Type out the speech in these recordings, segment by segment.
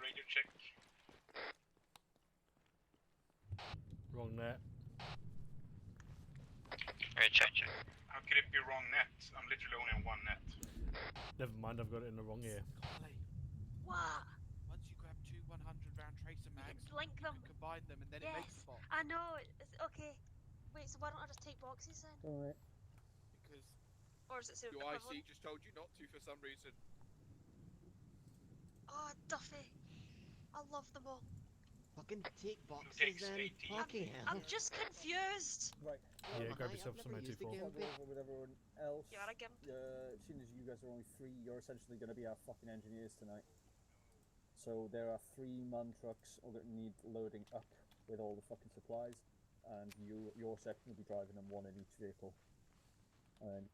radio check. Wrong net. Radio check. How could it be wrong net? I'm literally only on one net. Never mind, I've got it in the wrong ear. Carly, What? once you grab two 100-round tracer mags, can link you them. can combine them and then it makes Yes, a box. I know. Okay. Wait, so why don't I just take boxes then? Alright. Because Or is it so your equivalent? IC just told you not to for some reason. Oh, Duffy. I love them all. Fucking take boxes Takes then. 18. Fucking hell. I'm just confused. Right. Yeah, grab I've yourself some never used a anti-fall. gun. Go over with everyone else. You are again. Seeing as you guys are only 3, you're essentially going to be our fucking engineers tonight. So there are 3 man trucks all going to need loading up with all the fucking supplies, and your section will be driving them, 1 in each vehicle. And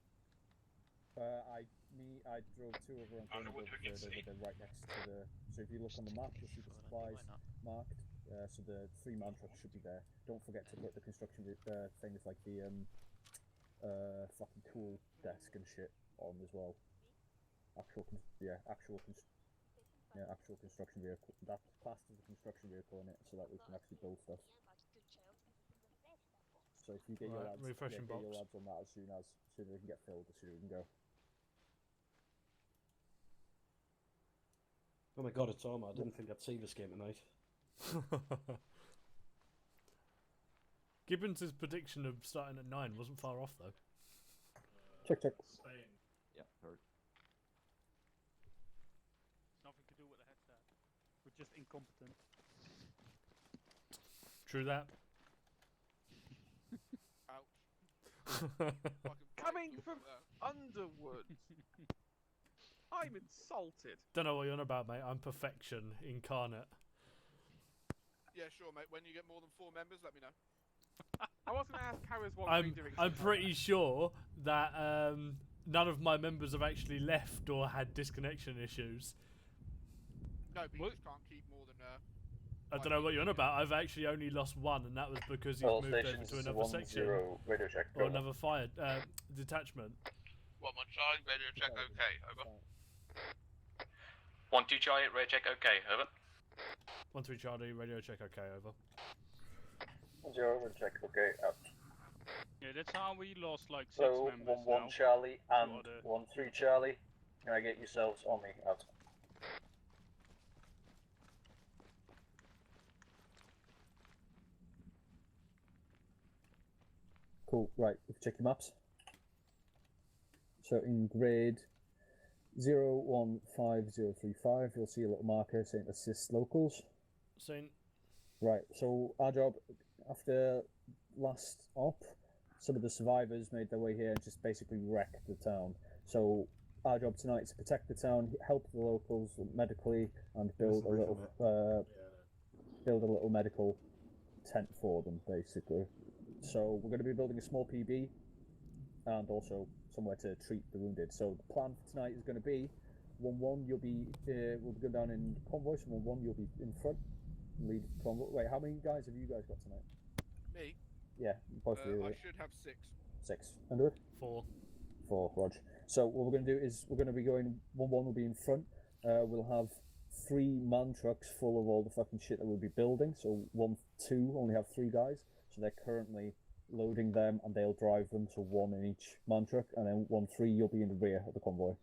I drove 2 over and Underwood, over who gets they're right next to the. So if you look on the map, you'll see the supplies marked. So the 3 man trucks should be there. Don't forget to put the construction things like the fucking tool desk and shit on as well. Actual construction vehicle. That's classed as a construction vehicle in it, so that we can actually build stuff. So if you get your lads, refreshing get your box. lads on that as soon as we can get filled, as soon as we can go. Oh my god, it's Arma. I didn't think I'd see this game tonight. Gibbons' prediction of starting at 9 wasn't far off though. Check. Spain. Yeah, heard. Nothing to do with the headset. We're just incompetent. True that. Ouch. Fucking Coming break from your- Underwood. I'm insulted. Don't know what you're on about, mate. I'm perfection incarnate. Yeah, sure, mate. When you get more than 4 members, let me know. I was going to ask how is one doing. I'm pretty sure that none of my members have actually left or had disconnection issues. No, but you just can't keep more than. I don't know what you're on about. I've actually only lost 1, and that was because he's moved over to another section Radio check. or another fire detachment. 1-1 Charlie, radio check, okay, over. 1-2 Charlie, radio check, okay, over. 1-3 Charlie, radio check, okay, over. 1-0, radio check, okay, out. Yeah, that's how we lost like 6 So members 1-1 now. Charlie and Order. 1-3 Charlie. Can I get yourselves on me? Out. Cool, right, if you check your maps. So in grade 015035, you'll see a little marker saying assist locals. Saying, Right, so our job, after last op, some of the survivors made their way here and just basically wrecked the town. So our job tonight is to protect the town, help the locals medically, and build a little medical tent for them, basically. So we're going to be building a small PB and also somewhere to treat the wounded. So the plan for tonight is going to be 1-1, you'll be we'll be going down in convoy, so 1-1 you'll be in front, lead convoy. Wait, how many guys have you guys got tonight? Me? Yeah, both of you. I Right? should have 6. 6. Underwood? 4. 4, Rog. So what we're going to do is we're going to be going 1-1 will be in front. We'll have 3 man trucks full of all the fucking shit that we'll be building. So 1-2 only have 3 guys. So they're currently loading them and they'll drive them. So 1 in each man truck. And then 1-3 you'll be in the rear of the convoy.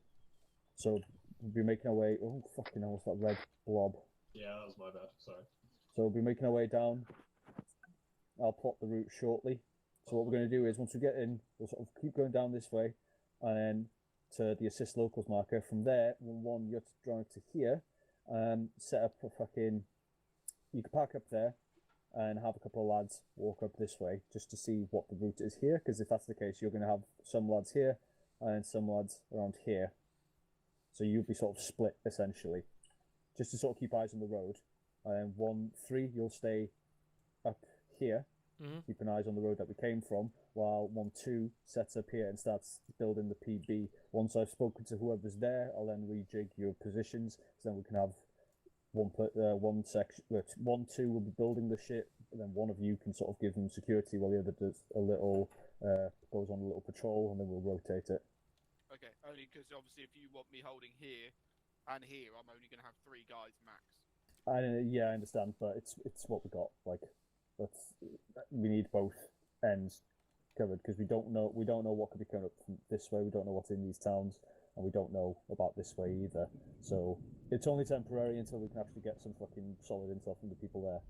So we'll be making our way. Oh fucking hell! What's that red blob? Yeah, that was my bad. Sorry. So we'll be making our way down. I'll plot the route shortly. So what we're going to do is once we get in, we'll sort of keep going down this way, and then to the assist locals marker. From there, 1-1 you have to drive to here, set up a fucking. You can park up there, and have a couple of lads walk up this way just to see what the route is here. Because if that's the case, you're going to have some lads here, and some lads around here. So you'll be sort of split essentially, just to sort of keep eyes on the road. And 1-3 you'll stay up here. Keep an eye on the road that we came from, while 1-2 sets up here and starts building the PB. Once I've spoken to whoever's there, I'll then rejig your positions, so then we can have one section. 1-2 will be building the shit, and then one of you can sort of give them security while the other does a little, goes on a little patrol, and then we'll rotate it. Okay, only because obviously if you want me holding here and here, I'm only going to have 3 guys max. Yeah, I understand, but it's what we got. Like, we need both ends covered because we don't know what could be coming up from this way. We don't know what's in these towns, and we don't know about this way either. So it's only temporary until we can actually get some fucking solid intel from the people there,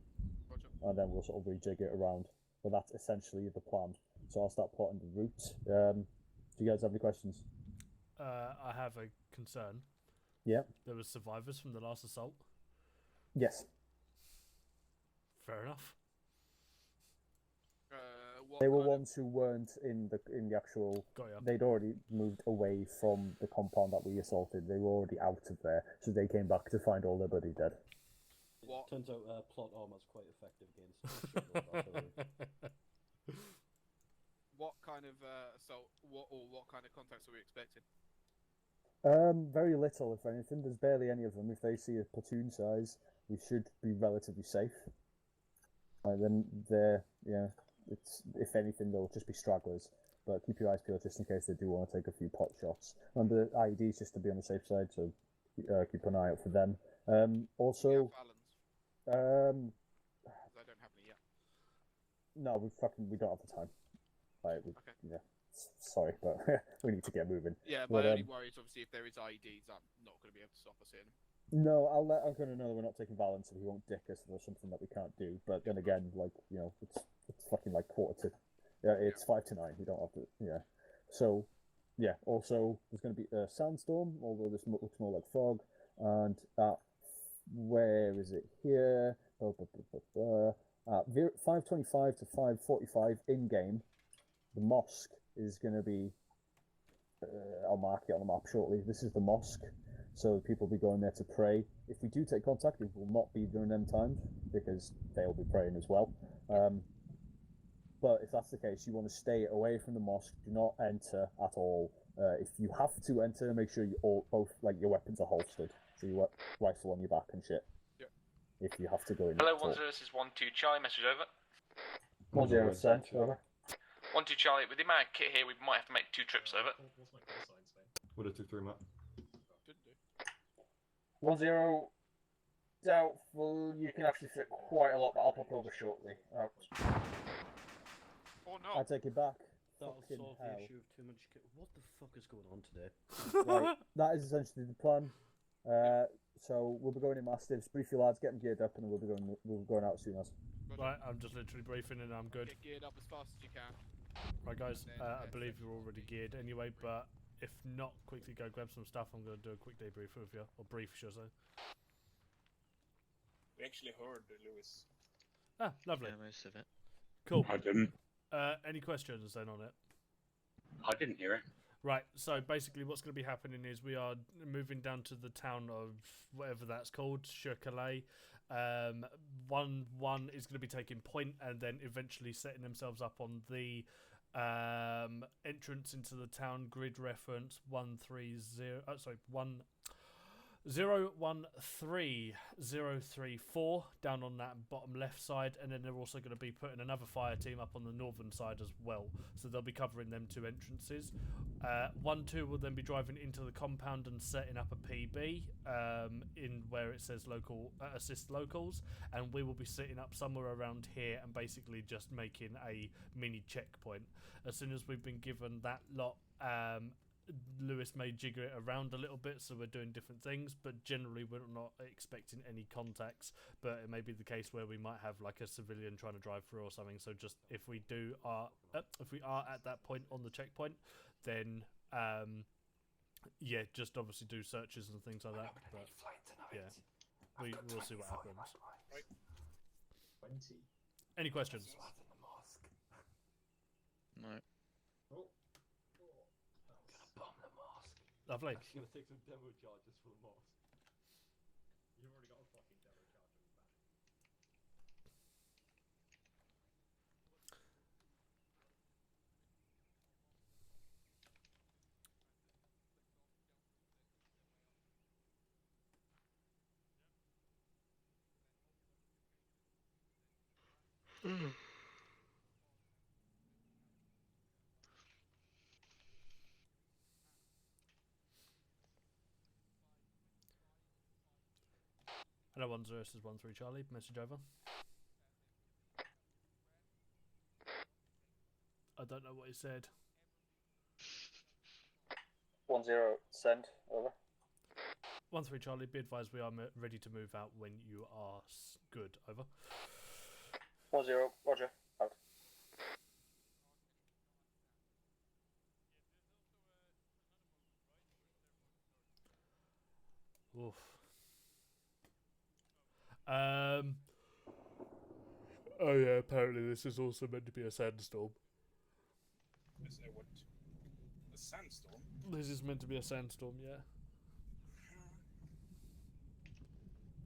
Roger. and then we'll sort of rejig it around. But that's essentially the plan. So I'll start plotting the route. Do you guys have any questions? I have a concern. Yeah. There were survivors from the last assault. Yes. Fair enough. They were ones who weren't in the actual. Got ya. They'd already moved away from the compound that we assaulted. They were already out of there, so they came back to find all their buddy dead. What? Turns out plot armor's quite effective against artillery. What kind of assault? What kind of contacts are we expecting? Very little, if anything. There's barely any of them. If they see a platoon size, we should be relatively safe. Then it's if anything, they'll just be stragglers. But keep your eyes peeled just in case they do want to take a few pot shots. Remember, IEDs just to be on the safe side, so keep an eye out for them. Also, I don't have any yet. no, we don't have the time. Okay. Yeah, sorry, but we need to get moving. Yeah, my But, only worry is obviously if there is IEDs, I'm not going to be able to stop us hitting them. No, I'm going to know that we're not taking Valence, so he won't dick us if there's something that we can't do. But then again, it's fucking like 8:45. Yeah, it's 8:55. We don't have to. Yeah. So, yeah. Also, there's going to be a sandstorm, although this looks more like fog. And where is it here? At 5:25 to 5:45 in game, the mosque is going to be. I'll mark it on the map shortly. This is the mosque. So people will be going there to pray. If we do take contact, it will not be during them times because they'll be praying as well. But if that's the case, you want to stay away from the mosque. Do not enter at all. If you have to enter, make sure you both your weapons are holstered, so your rifle on your back and shit. Yep. If you have to go in. Hello, 10, this is 12 Charlie. Message over. 10 over. 12 Charlie. With the amount of kit here, we might have to make 2 trips over. Would have took 3, Matt. 10, doubtful. You can actually fit quite a lot, but I'll pop over shortly. Oh no! I take it back. That'll Fucking solve hell. the issue of too much kit. What the fuck is going on today? Right, that is essentially the plan. So we'll be going in mastiffs. Brief your lads, get them geared up, and then we'll be going out as soon as. Right, I'm just literally briefing and I'm good. Get geared up as fast as you can. Right, guys, I believe you're already geared anyway, but if not, quickly go grab some stuff. I'm going to do a quick debrief with you, or brief, should I say. We actually heard Lewis. Ah, lovely. Yeah, most of it. Cool. I didn't. Any questions then on it? I didn't hear it. Right, so basically what's going to be happening is we are moving down to the town of whatever that's called, Shirkalay. One is going to be taking point and then eventually setting themselves up on the entrance into the town, grid reference 013034 down on that bottom left side, and then they're also going to be putting another fire team up on the northern side as well, so they'll be covering them 2 entrances. 1-2 will then be driving into the compound and setting up a PB in where it says local assist locals, and we will be sitting up somewhere around here and basically just making a mini checkpoint. As soon as we've been given that lot, Lewis may jigger it around a little bit, so we're doing different things, but generally we're not expecting any contacts. But it may be the case where we might have like a civilian trying to drive through or something. So just if we are at that point on the checkpoint, then yeah, just obviously do searches and things like that. But yeah, we'll see what happens. Right. 20. Any questions? No. Lovely. I'm gonna take some demo charges for the mosque. You've already got a fucking demo charge on your back. Hello, 10, this is 13 Charlie. Message over. I don't know what he said. 10, send, over. 13 Charlie, be advised we are ready to move out when you are good. Over. 10, roger, out. Oof. Oh yeah, apparently this is also meant to be a sandstorm. Is there what? A sandstorm? This is meant to be a sandstorm, yeah.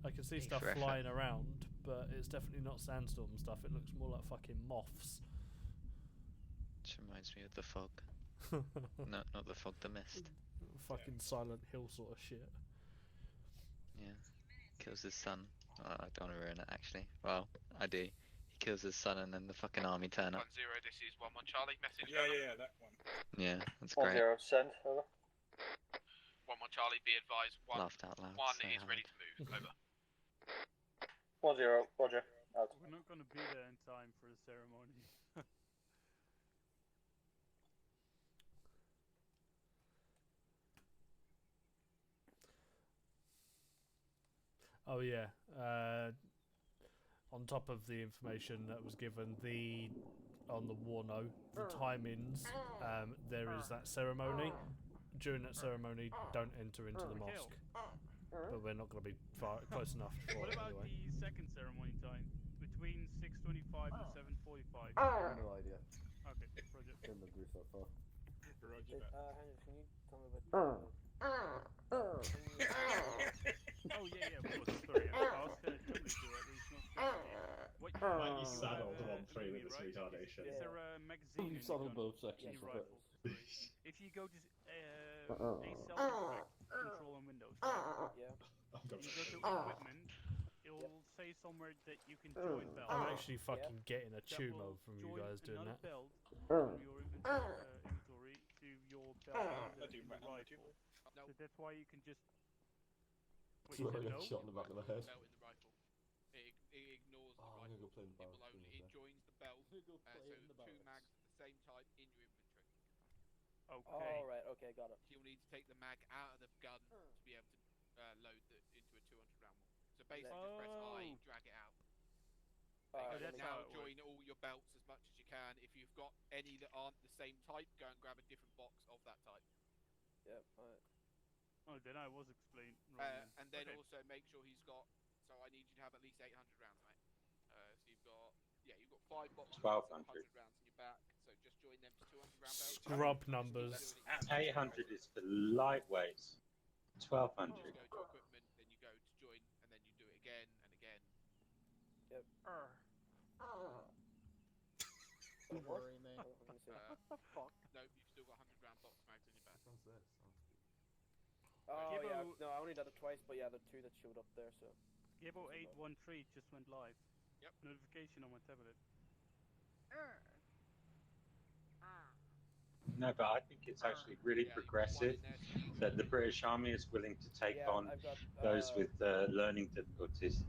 I can see stuff flying around, but it's definitely not sandstorm stuff. It looks more like fucking moths. Which reminds me of the fog. No, not the fog, the mist. Fucking Silent Hill sort of shit. Yeah. Kills his son. Oh, I don't want to ruin it, actually. Well, I do. He kills his son and then the fucking army turn up. 10, this is 11 Charlie. Message Yeah, over. yeah, that one. Yeah, that's 10, great. send, over. 11 Charlie, be advised. Laughed out loud. 1 so is hard. ready to move. Over. 10, roger, out. We're not going to be there in time for the ceremony. Oh yeah. On top of the information that was given, on the Warno, the timings, there is that ceremony. During that ceremony, don't enter into the mosque. But we're not going to be close enough for What it about anyway. the second ceremony time? Between 6:25 and 7:45? No idea. Okay, project. Didn't agree so far. Roger that. Henry, can you tell me about Oh yeah, of course. Sorry, I asked Julie to at least not. What Like you you saddled have, 1-3 with Louis, this right? retardation. Is there a magazine? You in saddled your gun? both sections Your of it. rifle. Sorry. If you go to self-effect control on Windows, right? Yeah. I've got You go to to equipment, it will say somewhere that you can join belt. I'm actually fucking getting a That tumo will from you join guys doing another that. belt from your inventory to your belt I do in the my rifle. No. So that's why you can just. Wait, So you I said got no? shot in the back of the head. Belt in the rifle. It ignores the Oh, I'm rifle. gonna go play in the It barrel. will only it joins the belt. I'm gonna go So play it in the two barracks. mags of the same type in your inventory. Okay. Alright, okay, got it. You'll need to take the mag out of the gun to be able to load into a 200 round one. So basically, just press I, drag it out. Alright, that's now how it join all your belts as much as you can. If you've got any that aren't the same type, go and grab a different box of that type. Yep, alright. Oh, then I was explained wrong. And then Okay. also make sure he's got. So I need you to have at least 800 rounds, mate. So you've got 5 boxes. 1200. 100 rounds in your back. So just join them to 200 round belts. Scrub numbers. 800 is for lightweights. 1200. You go to equipment, then you go to join, and then you do it again and again. Yep. Don't worry, mate. Fuck. No, you've still got 100 round box mags in your back. Sounds this. Oh yeah, Gibbo- no, I only did it twice, but yeah, the 2 that showed up there, so. Gabo 813 just went live. Yep. Notification on my tablet. No, but I think it's actually really progressive that the British Army is willing to take Yeah, on I've got, those with learning difficulties.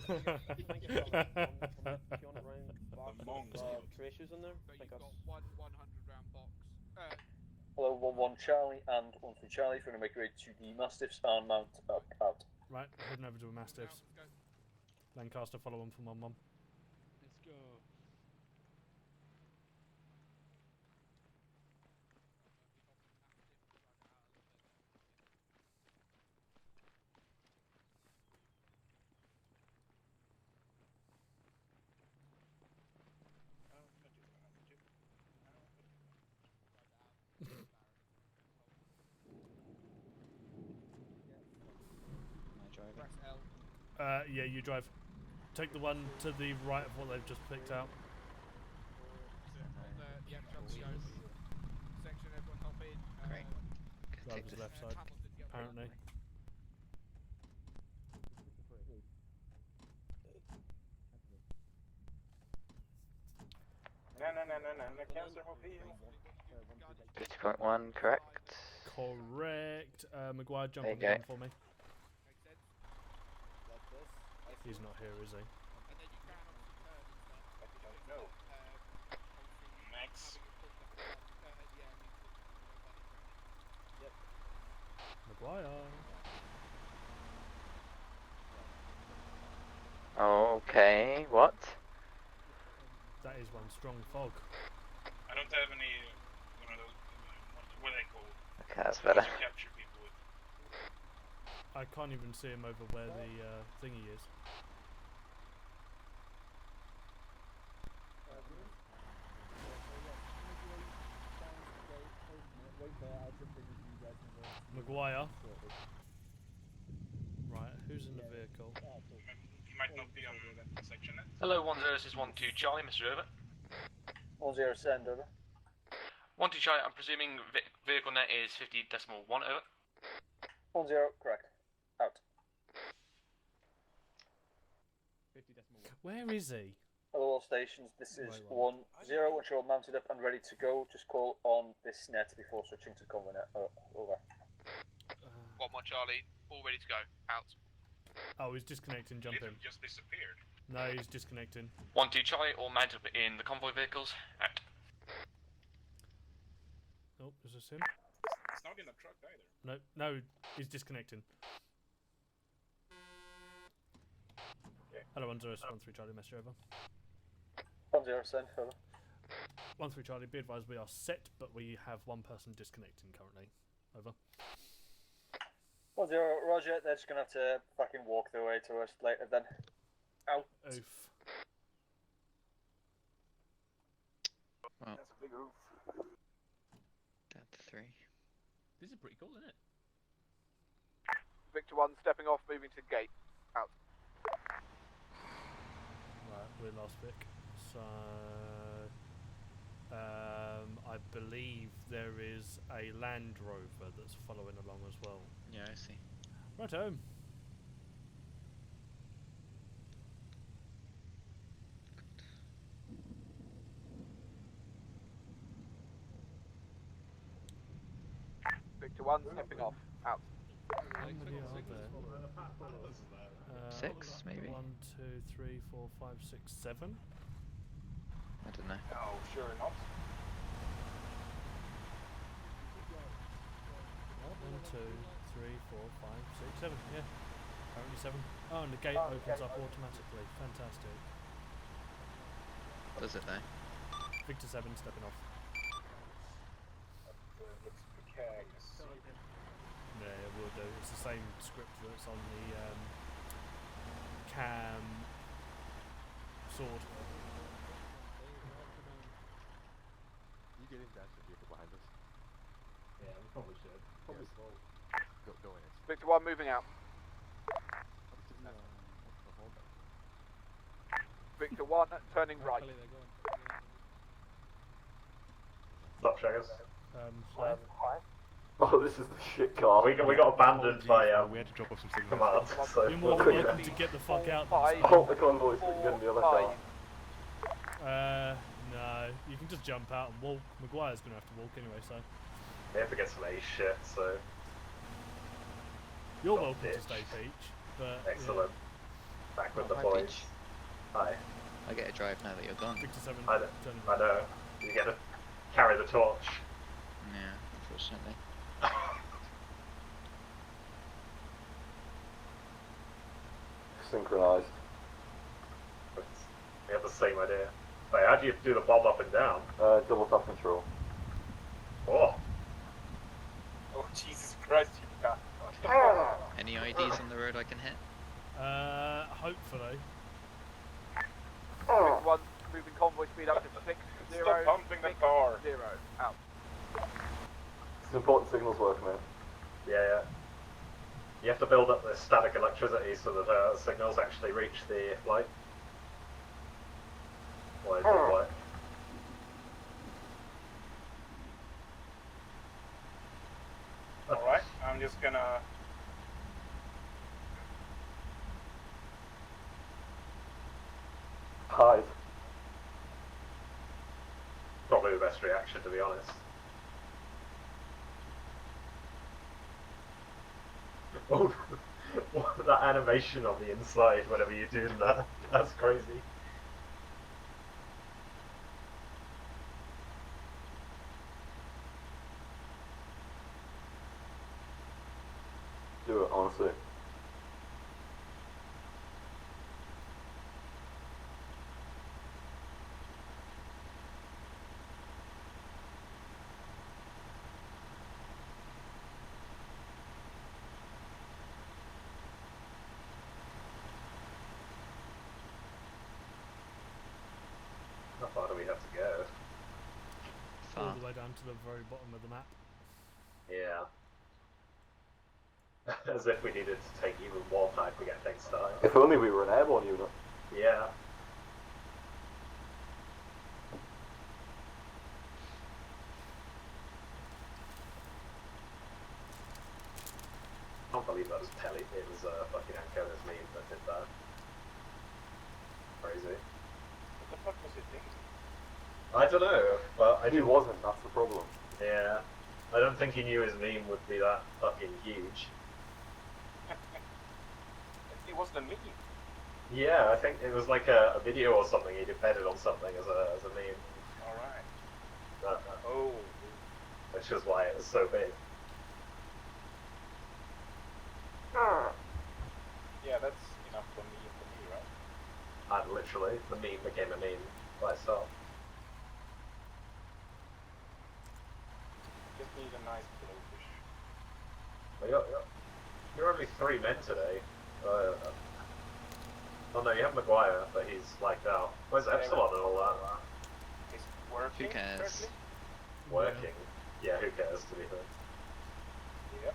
I think it's got like 200 round box Monks. of traces in there. So I you've think got that's. one 100 round box. Hello, 11 Charlie and 13 Charlie. If you want to make your way to the Mastiffs and mount up, out. Right, heading over to a Mastiffs. Let's go. Lancaster, follow on from 1-1. Let's go. Press L. Yeah, you drive. Take the one to the right of what they've just picked out. Yep, jump to go. Section, everyone hop in. Great. Take Driver's this. left side, Hamilton, get on. apparently. No, cancel mobile. 50.1, correct. Correct. Maguire, jump There on you the go. gun for me. Makes sense? He's not here, is he? And then you can obviously turn and stuff. But you don't know. Obviously, Max. having a push up and down, yeah, means that you won't buddy crash. Yep. Maguire. Okay, what? That is one strong fog. I don't have any one of those. What are they called? Okay, that's Those better. you capture people with. I can't even see him over where the thingy is. Maguire. Right, who's in the vehicle? He might not be on that section net. Hello, 10, this is 12 Charlie, Mr. Over. 10 send over. 12 Charlie, I'm presuming vehicle net is 50.1 over. 10, correct. Out. 50.1. Where is he? Hello all stations, this is Right. 10, once you're mounted up and ready to go, just call on this net before switching to convoy net. Over. 1 Charlie, all ready to go. Out. Oh, he's disconnecting, jump in. Literally just disappeared. No, he's disconnecting. 12 Charlie, all mounted up in the convoy vehicles. Out. Oh, is this him? It's not in a truck either. No, no, he's disconnecting. Okay. Hello, 10, 13 Charlie, Messenger over. 10, send over. 13 Charlie, be advised we are set, but we have one person disconnecting currently. Over. 10, roger, they're just gonna have to fucking walk their way to us later then. Out. Oof. Well, That's a big oof. down to 3. This is pretty cool, isn't it? Victor 1 stepping off, moving to gate. Out. Right, we're last Vic. So, I believe there is a Land Rover that's following along as well. Yeah, I see. Right home. Victor 1 stepping off. Out. How many are there? 6, maybe? 1, 2, 3, 4, 5, 6, 7. I don't know. No, sure not. 1, 2, 3, 4, 5, 6, 7. Yeah, apparently 7. Oh, and the gate opens up automatically. Fantastic. Does it though? Victor 7 stepping off. Looks precarious. Yeah, it will do. It's the same script that's on the cam sword. You get in dash the vehicle behind us. Yeah, we probably should. Probably slow. Go in it. Victor 1 moving out. Victor 1 turning right. Stop, Shaggers. Hi. Oh, this is the shit car. We got abandoned by we had to drop off some signals. command, so You're more than welcome to get the fuck out. Five. I hope the convoy's getting the other car. No, you can just jump out and walk. Maguire's gonna have to walk anyway, so They have to get some ace shit, so you're Not welcome to bitch. stay, Peach. But excellent. Back with Oh, the hi, boys. Peach. Hi. I get a drive now that you're gone. Yeah, Victor 7. I know. turning I right. know. You get to carry the torch. Yeah, unfortunately. Synchronized. We have the same idea. Wait, how do you do the bomb up and down? Double tap control. Oh. Oh, Jesus Christ, you got. Any IDs on the road I can hit? Hopefully. Victor 1 moving convoy speed up to 6, 0, Stop pumping the car. 0. Out. It's important signals work, man. Yeah. You have to build up the static electricity so that signals actually reach the flight. Why is it like? Alright, I'm just gonna. Hide. Probably the best reaction, to be honest. Oh, what? that animation on the inside whenever you're doing that. That's crazy. Do it, honestly. How far do we have to go? All the way down to the very bottom of the map. Yeah. As if we needed to take even more time to get things started. If only we were an airborne unit. Yeah. I can't believe that was Pelly. It was fucking Ancona's meme that did that. Crazy. What the fuck was he thinking? I don't know, but I He do. wasn't, that's the problem. Yeah. I don't think he knew his meme would be that fucking huge. It was the meme. Yeah, I think it was like a video or something. He'd embedded on something as a meme. Alright. Oh. Which was why it was so big. Yeah, that's enough for me, right? And literally, the meme became a meme by itself. Just need a nice blowfish. But you're only 3 men today. Oh no, you have Maguire, but he's like out. Where's Epsilon and all that? He's working. Who cares? Currently? Working. Yeah, who cares to be fair. Yep.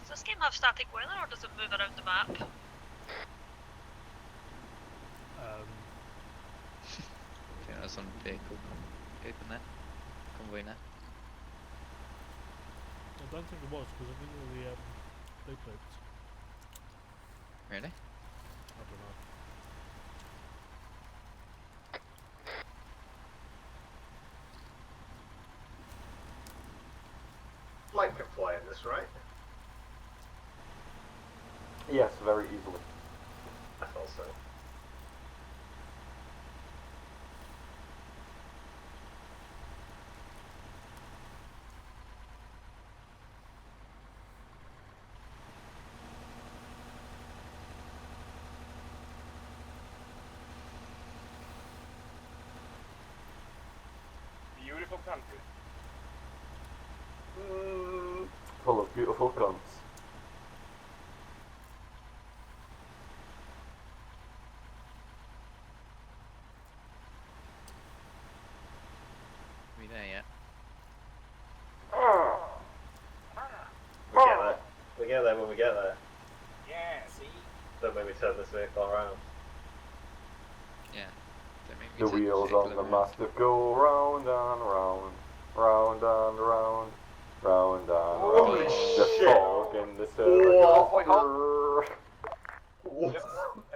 Does this game have static weather or does it move around the map? I think that's on vehicle net. Convoy net. I don't think it was because I think all the loop loops. Really? I don't know. Light can fly in this, right? Yes, very easily. I thought so. Beautiful country. Full of beautiful cunts. We there yet? We get there when we get there. Yeah, see? Don't make me turn this vehicle around. Yeah. Don't make me The turn wheels vehicle on the around. mastiff go round and round, round and round, round and Holy round. The shit. fog and the turbo. Just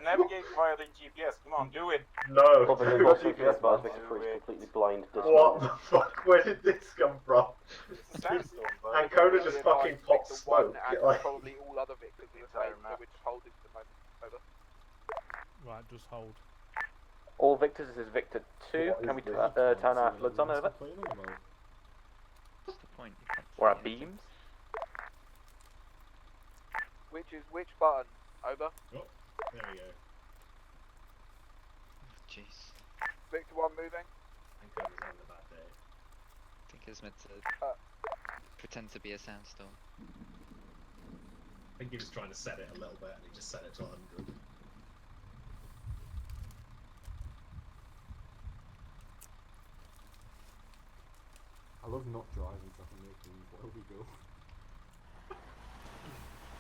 navigate via the GPS. Come on, do it. No. But the GPS magic is completely blind What distance. the fuck? Where did this come from? It's a sandstorm, bro. Ancona just fucking popped Victor smoke. 1 and Like, probably all other Victors in the same, so we're just holding at the moment. Over. Right, just hold. All Victors, this is Victor 2. Can we turn our floods on over? What's the point? You can't Or our fly anything. beams? Which is which button? Over. oh, there we go. Jeez. Victor 1 moving. Ancona's having a bad day. I think it's meant to pretend to be a sandstorm. I think he was trying to set it a little bit and he just set it to 100. I love not driving so I can make moves while we go.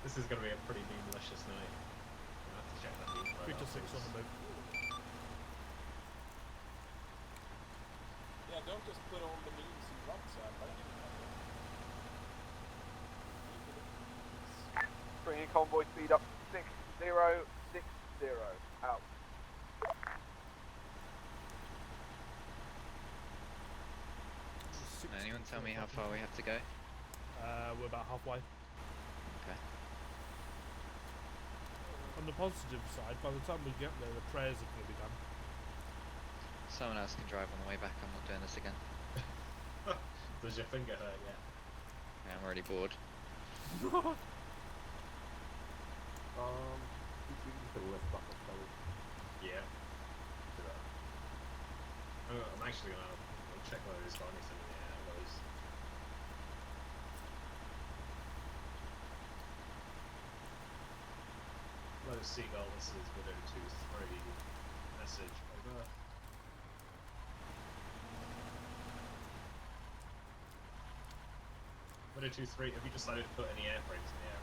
This is going to be a pretty meme-licious night. I'm going to have to check that meme right Victor 6 on the move. Yeah, don't just put all the memes in WhatsApp. I don't even know. convoy speed up 6060. Out. Can anyone tell me how far we have to go? We're about halfway. Okay. On the positive side, by the time we get there, the prayers are going to be done. Someone else can drive on the way back. I'm not doing this again. Does your finger hurt yet? Yeah, I'm already bored. You can lift back up, Kelly. Yeah. Do that. I'm actually gonna check whether there's got anything in the air. Those seagull, this is Widow 2-3 message over. Widow 2-3, have you decided to put any airframes in the air?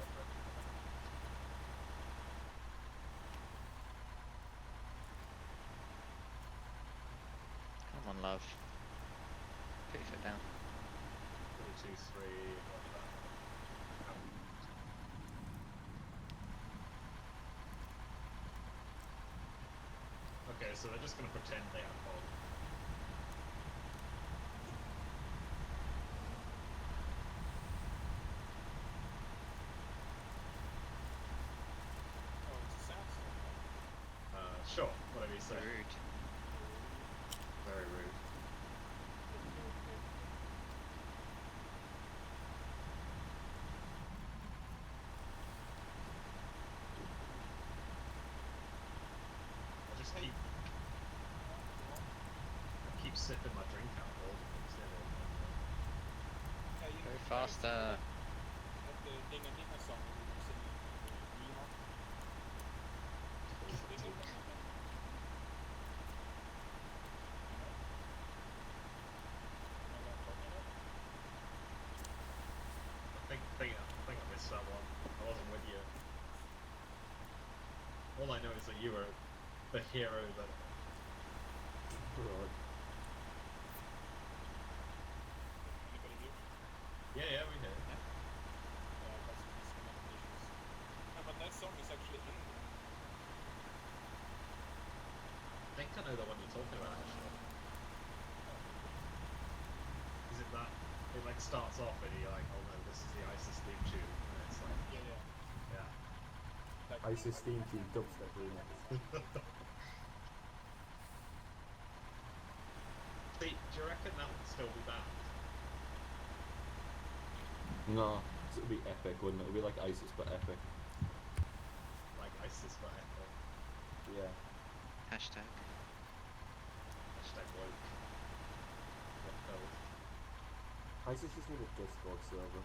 Come on, love. Put your foot down. Widow 2-3, what about? Okay, so they're just going to pretend they have fog. Oh, it's a south side. Sure, whatever you say. Rude. Very rude. I just keep sipping my drink out all the things. Go faster. The Dinga Dinga song we were singing in Dinga Dinga. I think I missed that one. I wasn't with you. All I know is that you were the hero that... Right. Anybody here? Yeah, we did. Got some disconnect issues. No, but that song is actually in there. I think I know the one you're talking about, actually. Is it that? It like starts off and you're like, oh no, this is the ISIS theme tune. And it's like, Yeah. yeah. Like, ISIS theme tune dubstep remix. See, do you reckon that would still be banned? No, it would be epic, wouldn't it? It would be like ISIS but epic. Like ISIS but epic. Yeah. Hashtag. Hashtag woke. What code? ISIS just need a Discord server.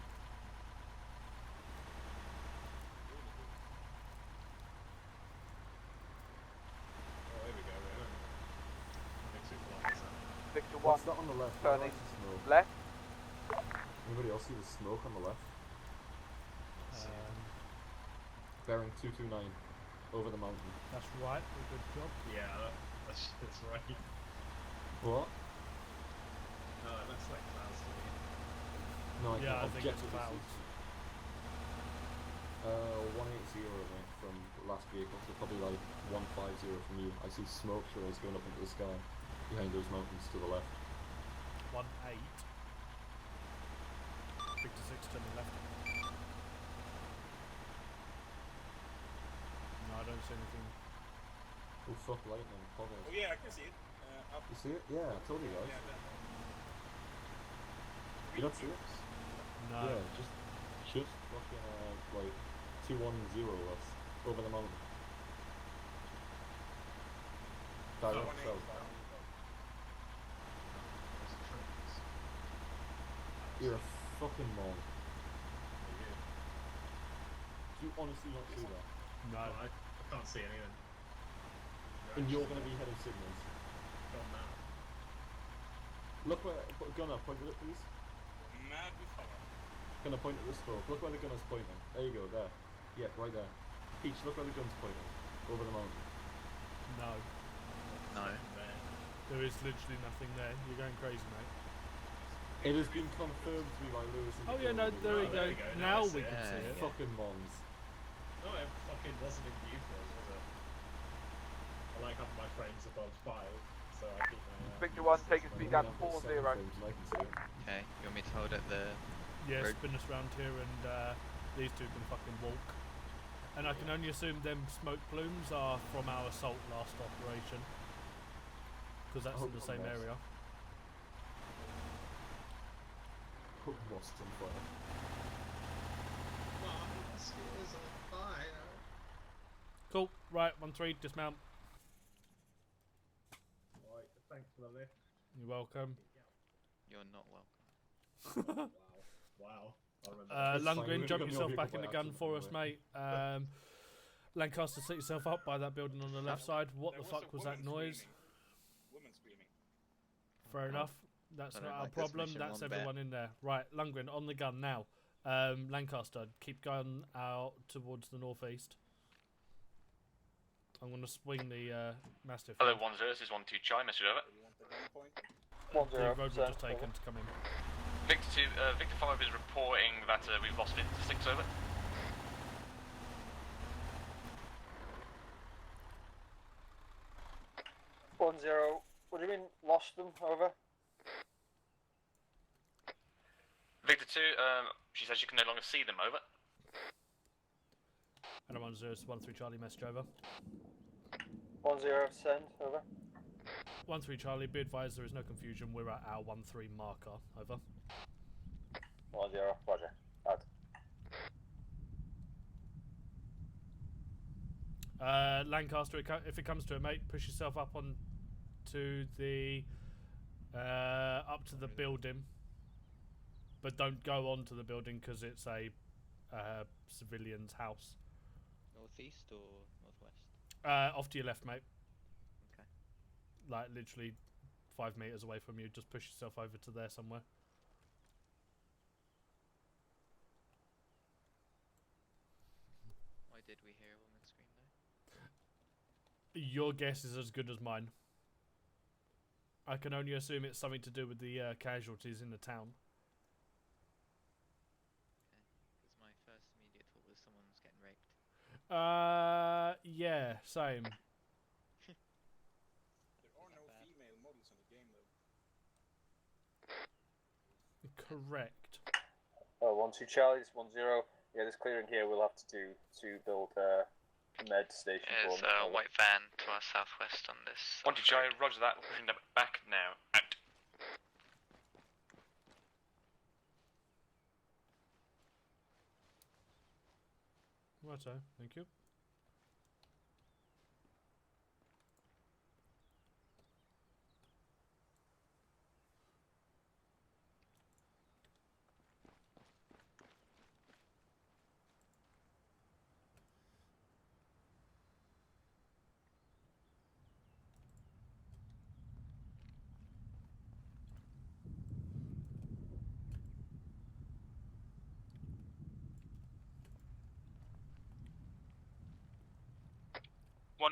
Oh, here we go, we're only 2 kilometers out. Victor 1, What's that on the left? turning Where's the smoke? left. Anybody else see the smoke on the left? Bearing 229 over the mountain. That's right. Good job. Yeah, that's right. What? No, that's like clouds to me. No, I Yeah, I can't think it's objectively clouds. see. 180 of me from the last vehicle, so probably like 150 from you. I see smoke trails going up into the sky behind those mountains to the left. 1-8. Victor 6 to the left. No, I don't see anything. Oh fuck, lightning, poggers. oh yeah, I can see it. Up. You see it? Yeah, I told you guys. Yeah, that. You don't see it? No. Yeah, just fucking like 210 us over the mountain. Direct south. You're a fucking mom. Do you honestly not see that? No. I can't see anything. And you're gonna be heading signals. Gone now. Look where, gunner, point at it please. Mad with power. Gunner, point at the stroke. Look where the gunner's pointing. There you go, there. Yeah, right there. Peach, look where the gun's pointing. Over the mountain. No. No. There is literally nothing there. You're going crazy, mate. It has been confirmed to me by Lewis. Oh yeah, no, there we go. Now we can Yeah, see it. Fucking moms. No, it fucking wasn't in view for us, was it? I like having my frames above 5, so I keep my... Victor 1, take your speed down to 40. Okay, you want me to hold at the Yeah, road? spin us round here and these two can fucking walk. And I can only assume them smoke plumes are from our assault last operation. Because that's in the same area. Lost on fire. Mosquitoes on fire. Cool, right, 1-3, dismount. Right, thanks for the lift. You're welcome. You're not welcome. Wow. I remember. Lundgren, jump yourself back in the gun for us, mate. Lancaster, set yourself up by that building on the left side. What the fuck was that noise? Woman screaming. Fair enough. That's I not don't our like this problem. mission That's one bit. everyone in there. Right, Lundgren, on the gun now. Lancaster, keep going out towards the northeast. I'm going to swing the Mastiff. Hello, 1-0, this is 1-2 Chai, message over. The road we've just taken to come in. Victor 2, Victor 5 is reporting that we've lost Victor 6 over. One zero. What do you mean, lost them? Over. Victor 2, she says you can no longer see them, over. And 1-0, 1-3 Charlie, message over. 1-0, send. Over. 1-3 Charlie, be advised there is no confusion. We're at our 1-3 marker. Over. 1-0, roger. Out. Lancaster, if it comes to it, mate, push yourself up on to the up to the building, but don't go onto the building because it's a civilian's house. Northeast or northwest? Off to your left, mate. Okay. Like literally 5 meters away from you. Just push yourself over to there somewhere. Why did we hear a woman scream though? Your guess is as good as mine. I can only assume it's something to do with the casualties in the town. Because my first immediate thought was someone's getting raped. Yeah, same. There are no female models in the game, though. Correct. Oh, 1-2 Charlie's 1-0. Yeah, this clearing here we'll have to do to build a med station. There's a white van to our southwest on this. 1-2 Chai, roger that, we're pushing them back now. Out. Righto, thank you.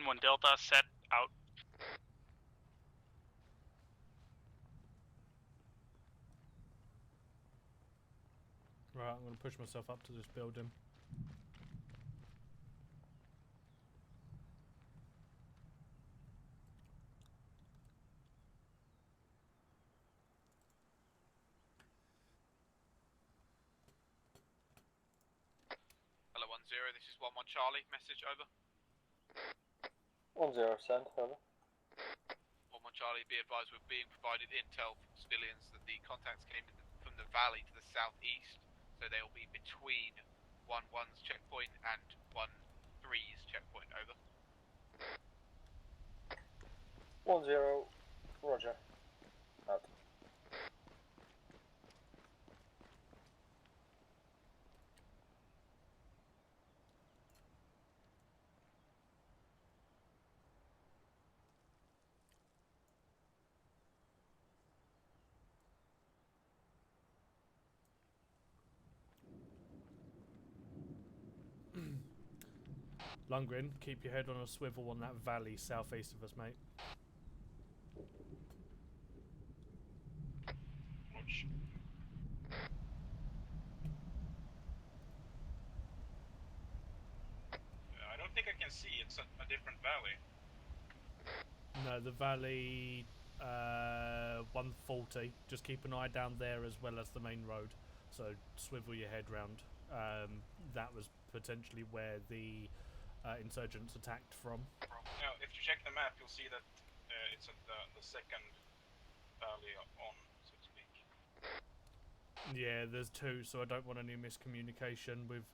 One Delta set out. Right, I'm going to push myself up to this building. Hello 1-0, this is 1-1 Charlie, message over. 1-0, send. Over. 1-1 Charlie, be advised we're being provided intel from civilians that the contacts came from the valley to the southeast, so they will be between 1-1's checkpoint and 1-3's checkpoint, over. 1-0, roger. Out. Lundgren, keep your head on a swivel on that valley southeast of us, mate. Watch. see. It's a different valley. No, the valley 140. Just keep an eye down there as well as the main road. So swivel your head round. That was potentially where the insurgents attacked from. Now, if you check the map, you'll see that it's at the second valley on, so to speak. Yeah, there's two, so I don't want any miscommunication with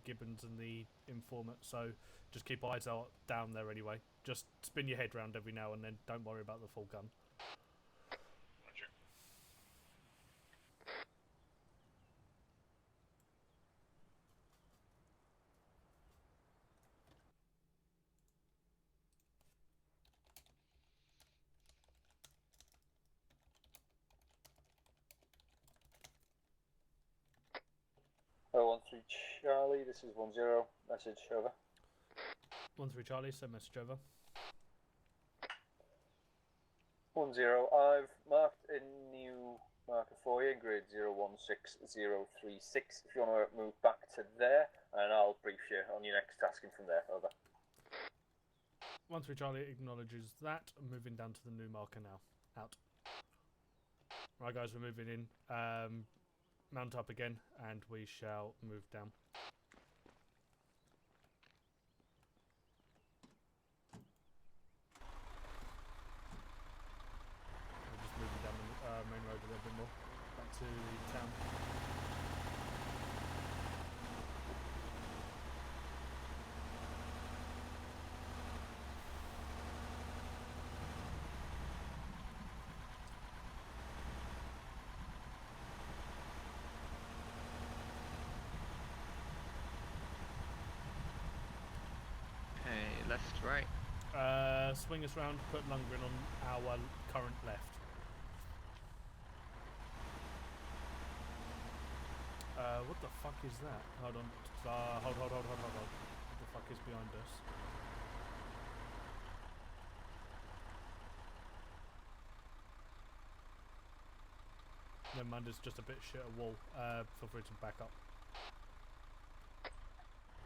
Gibbons and the informant, so just keep eyes out down there anyway. Just spin your head round every now and then, don't worry about the full gun. Roger. Oh, 13 Charlie, this is 10, message over. 13 Charlie, send message over. 10, I've marked a new marker for you in grade 016036. If you want to move back to there, and I'll brief you on your next tasking from there, over. 13 Charlie acknowledges that. I'm moving down to the new marker now. Out. Right guys, we're moving in. Mount up again, and we shall move down. We're just moving down the main road a little bit more, back to the town. Left, right. Swing us round, put Lundgren on our current left. What the fuck is that? Hold on. Hold. What the fuck is behind us? Never mind, it's just a bit shit a wall. Feel free to back up.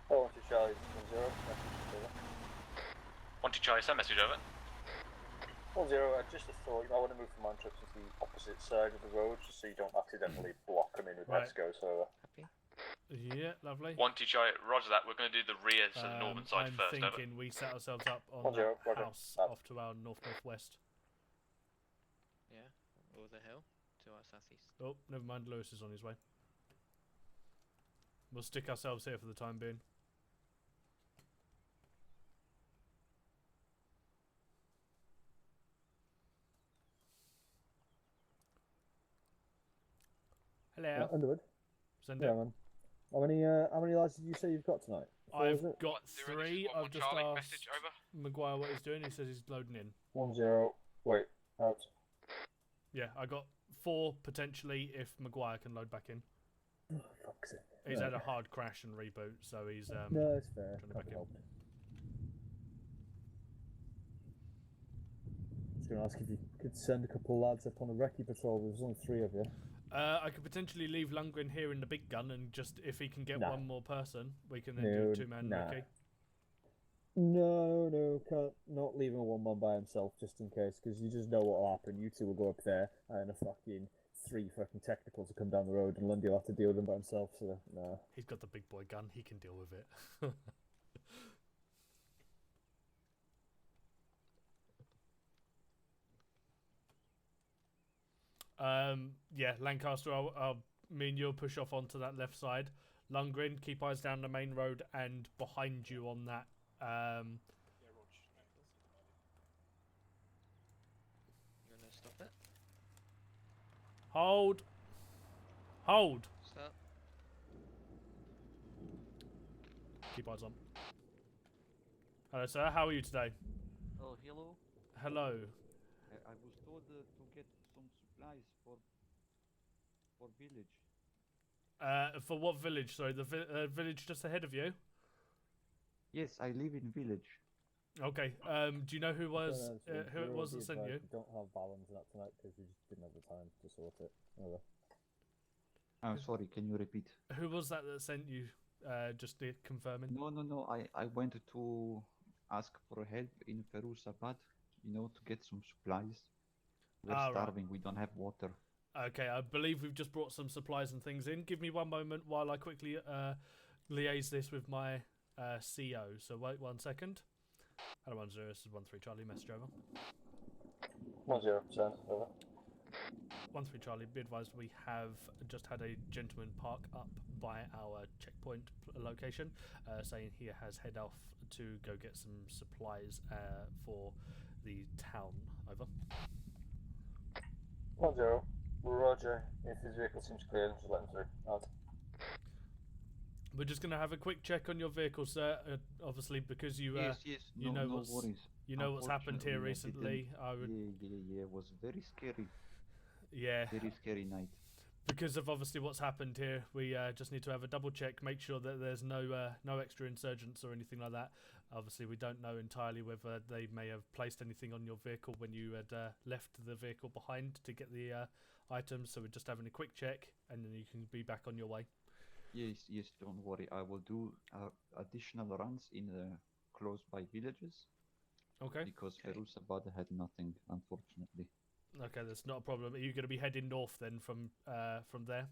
Oh, 12 Charlie, 10, message over. 12 Charlie, send message over. 10, just a thought, you might want to move from Manchester to the opposite side of the road, just so you don't accidentally block them in with Right. Pesco, so... Yeah, lovely. 12 Charlie, roger that. We're going to do the rear, so the northern side I'm first, over. thinking we set ourselves up on 10, that roger. house off to our north-northwest. Yeah, or the hill to our southeast. Oh, never mind, Lewis is on his way. We'll stick ourselves here for the time being. Hello. Underwood. Send Yeah, it. man. How many lads did you say you've got tonight? Four, I've is it? got 3. I've just Charlie, asked message over. Maguire what he's doing. He says he's loading in. 10, wait, out. Yeah, I got 4 potentially if Maguire can load back in. Oh, fuck's sake. He's Right. had a hard crash and reboot, so he's No, it's fair. trying to Can't back be in. helped. I was going to ask if you could send a couple of lads up on a recce patrol. There's only 3 of you. I could potentially leave Lundgren here in the big gun, and just if he can get Nah. one more person, we can then No, do 2-man nah. recce. No, can't. Not leaving a one-man by himself just in case, because you just know what will happen. You two will go up there, and a fucking 3 fucking technicals will come down the road, and Lundy will have to deal with them by himself, so nah. He's got the big boy gun. He can deal with it. Yeah, Lancaster, me and you'll push off onto that left side. Lundgren, keep eyes down the main road and behind you on that. You gonna stop it? Hold. Stop. Keep eyes on. Hello, sir. How are you today? Oh, hello. Hello. I was told to get some supplies for village. For what village? Sorry, the village just ahead of you. Yes, I live in village. Okay. Do you know who was who it was that sent you? We don't have balance in that tonight because we just didn't have the time to sort it. Anyway. Oh, sorry. Can you repeat? Who was that sent you? Just confirming. No. I went to ask for help in Feruzabad, to get some supplies. We're Ah, right. starving, we don't have water. Okay, I believe we've just brought some supplies and things in. Give me one moment while I quickly liaise this with my CO. So wait 1 second. Hello, 10, this is 13 Charlie, message over. 10%, over. 13 Charlie, be advised we have just had a gentleman park up by our checkpoint location, saying he has head off to go get some supplies for the town. Over. 10, Roger. If his vehicle seems clear, just let him through. Out. We're just going to have a quick check on your vehicle, sir. Obviously, because you Yes, you know what's worries. you know what's happened here Unfortunately, recently. I would Yeah, it was very scary. yeah. Very scary night. Because of obviously what's happened here, we just need to have a double check, make sure that there's no extra insurgents or anything like that. Obviously, we don't know entirely whether they may have placed anything on your vehicle when you had left the vehicle behind to get the items. So we're just having a quick check, and then you can be back on your way. Yes, don't worry. I will do additional runs in close by villages. Okay. Because Feruzabad had nothing, unfortunately. Okay, that's not a problem. Are you going to be heading north then from there?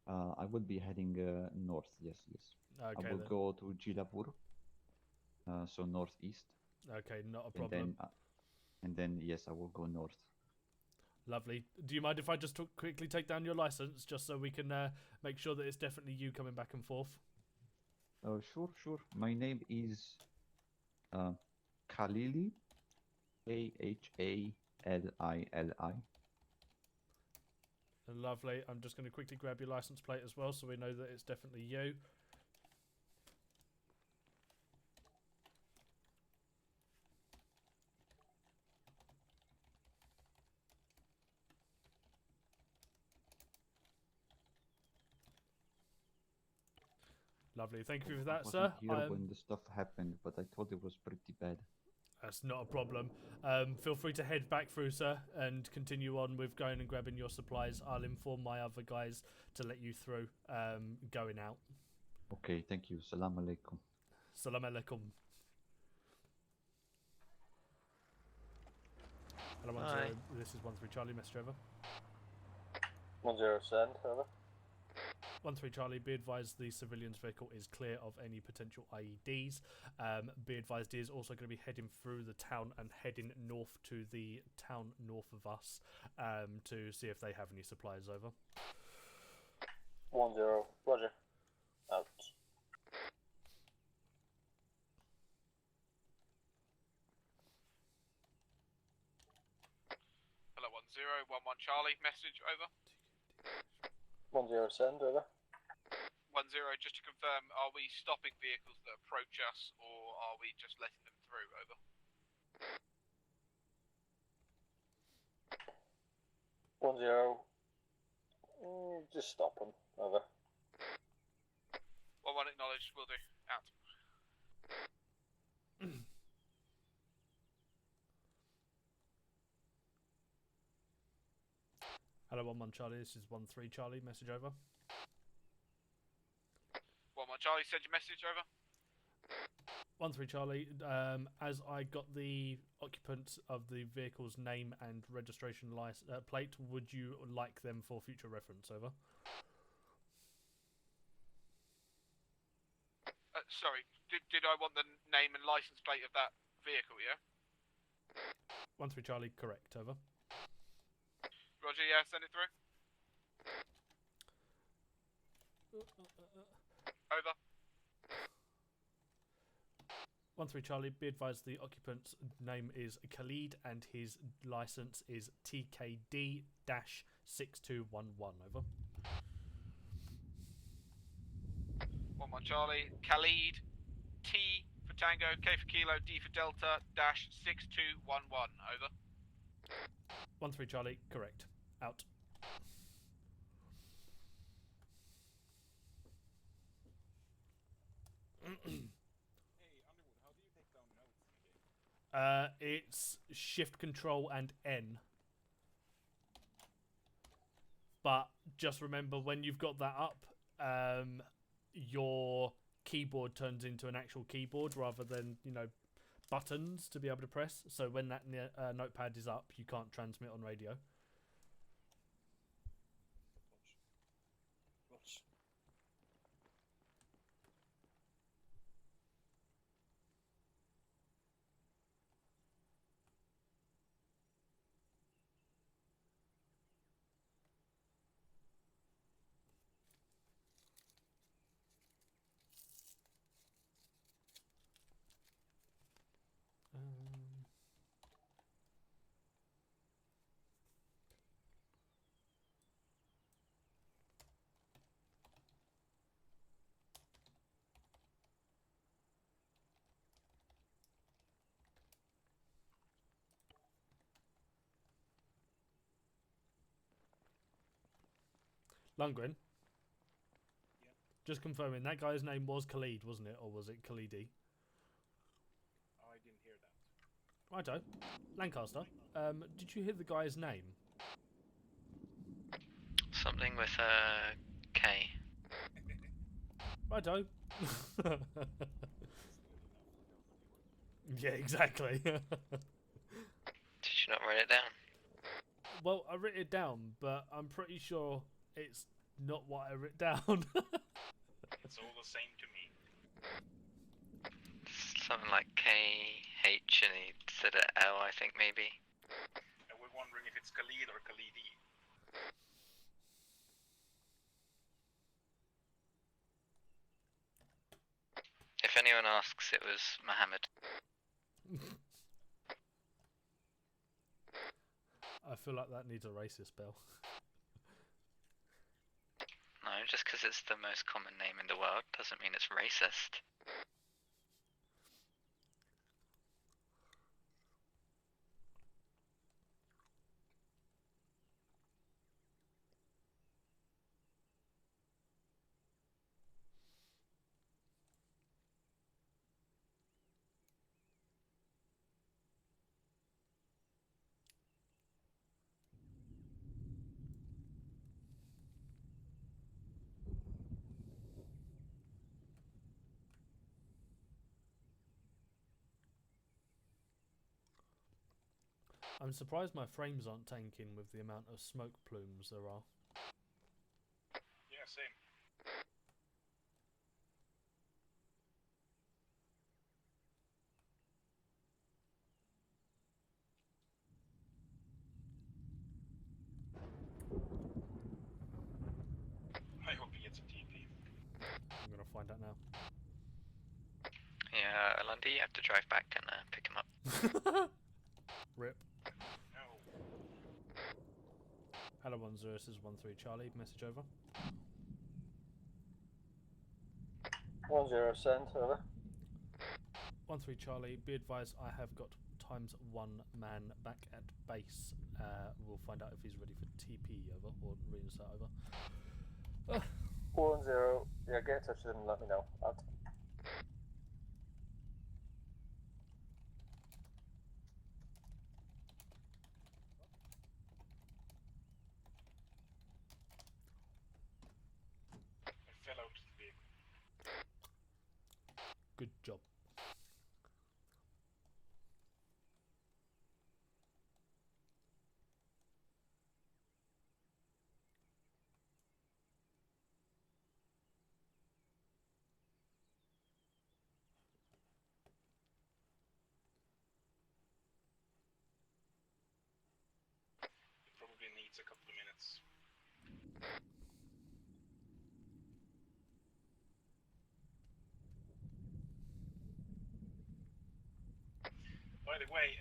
I will be heading north, yes. Okay, I will then. go to Jilapur, so northeast. Okay, not a problem. And then, yes, I will go north. Lovely. Do you mind if I just quickly take down your license, just so we can make sure that it's definitely you coming back and forth? Sure. My name is Khalili, Khalili. Lovely. I'm just going to quickly grab your license plate as well, so we know that it's definitely you. Lovely. Thank you for that, sir. I wasn't here when the stuff happened, but I thought it was pretty bad. That's not a problem. Feel free to head back through, sir, and continue on with going and grabbing your supplies. I'll inform my other guys to let you through going out. Okay, thank you. Salam alaikum. Salam alaikum. Hello, 10. This is 13 Charlie, Mr. Trevor. 10, send, over. 13 Charlie, be advised the civilian's vehicle is clear of any potential IEDs. Be advised he is also going to be heading through the town and heading north to the town north of us to see if they have any supplies. Over. 10, Roger. Out. Hello, 1011 Charlie, message over. 10, send, over. 10, just to confirm, are we stopping vehicles that approach us, or are we just letting them through? Over. 10, just stop them. Over. 11 acknowledged, will do. Out. Hello, 11 Charlie, this is 13 Charlie, message over. 11 Charlie, send your message over. 13 Charlie, as I got the occupant of the vehicle's name and registration plate, would you like them for future reference? Over. Sorry, did I want the name and license plate of that vehicle, yeah? 13 Charlie, correct. Over. Roger, yeah, send it through. Over. 13 Charlie, be advised the occupant's name is Khalid and his license is TKD-6211. Over. 11 Charlie, Khalid, T for Tango, K for Kilo, D for Delta, -6211. Over. 13 Charlie, correct. Out. It's shift control and N. But just remember when you've got that up, your keyboard turns into an actual keyboard rather than, you know, buttons to be able to press. So when that notepad is up, you can't transmit on radio. Lundgren? Yeah. Just confirming, that guy's name was Khalid, wasn't it? Or was it Khalidi? I didn't hear that. Righto. Lancaster, did you hear the guy's name? Something with a K. Righto. Yeah, exactly. Did you not write it down? Well, I wrote it down, but I'm pretty sure it's not what I wrote down. It's all the same to me. Something like KH and he said an L, I think, maybe. And we're wondering if it's Khalid or Khalidi. If anyone asks, it was Mohammed. I feel like that needs a racist spell. No, just because it's the most common name in the world doesn't mean it's racist. I'm surprised my frames aren't tanking with the amount of smoke plumes there are. Yeah, same. I hope he gets a TP. I'm gonna find out now. Yeah, Lundy, you have to drive back and pick him up. Rip. No. Hello 10, this is 13 Charlie, message over. 10, send, over. 13 Charlie, be advised I have got ×1 man back at base. We'll find out if he's ready for TP, over, or reinsert, over. 10, yeah, get in touch with him and let me know. Out. I fell out of the vehicle. Good job. It probably needs a couple of minutes. By the way,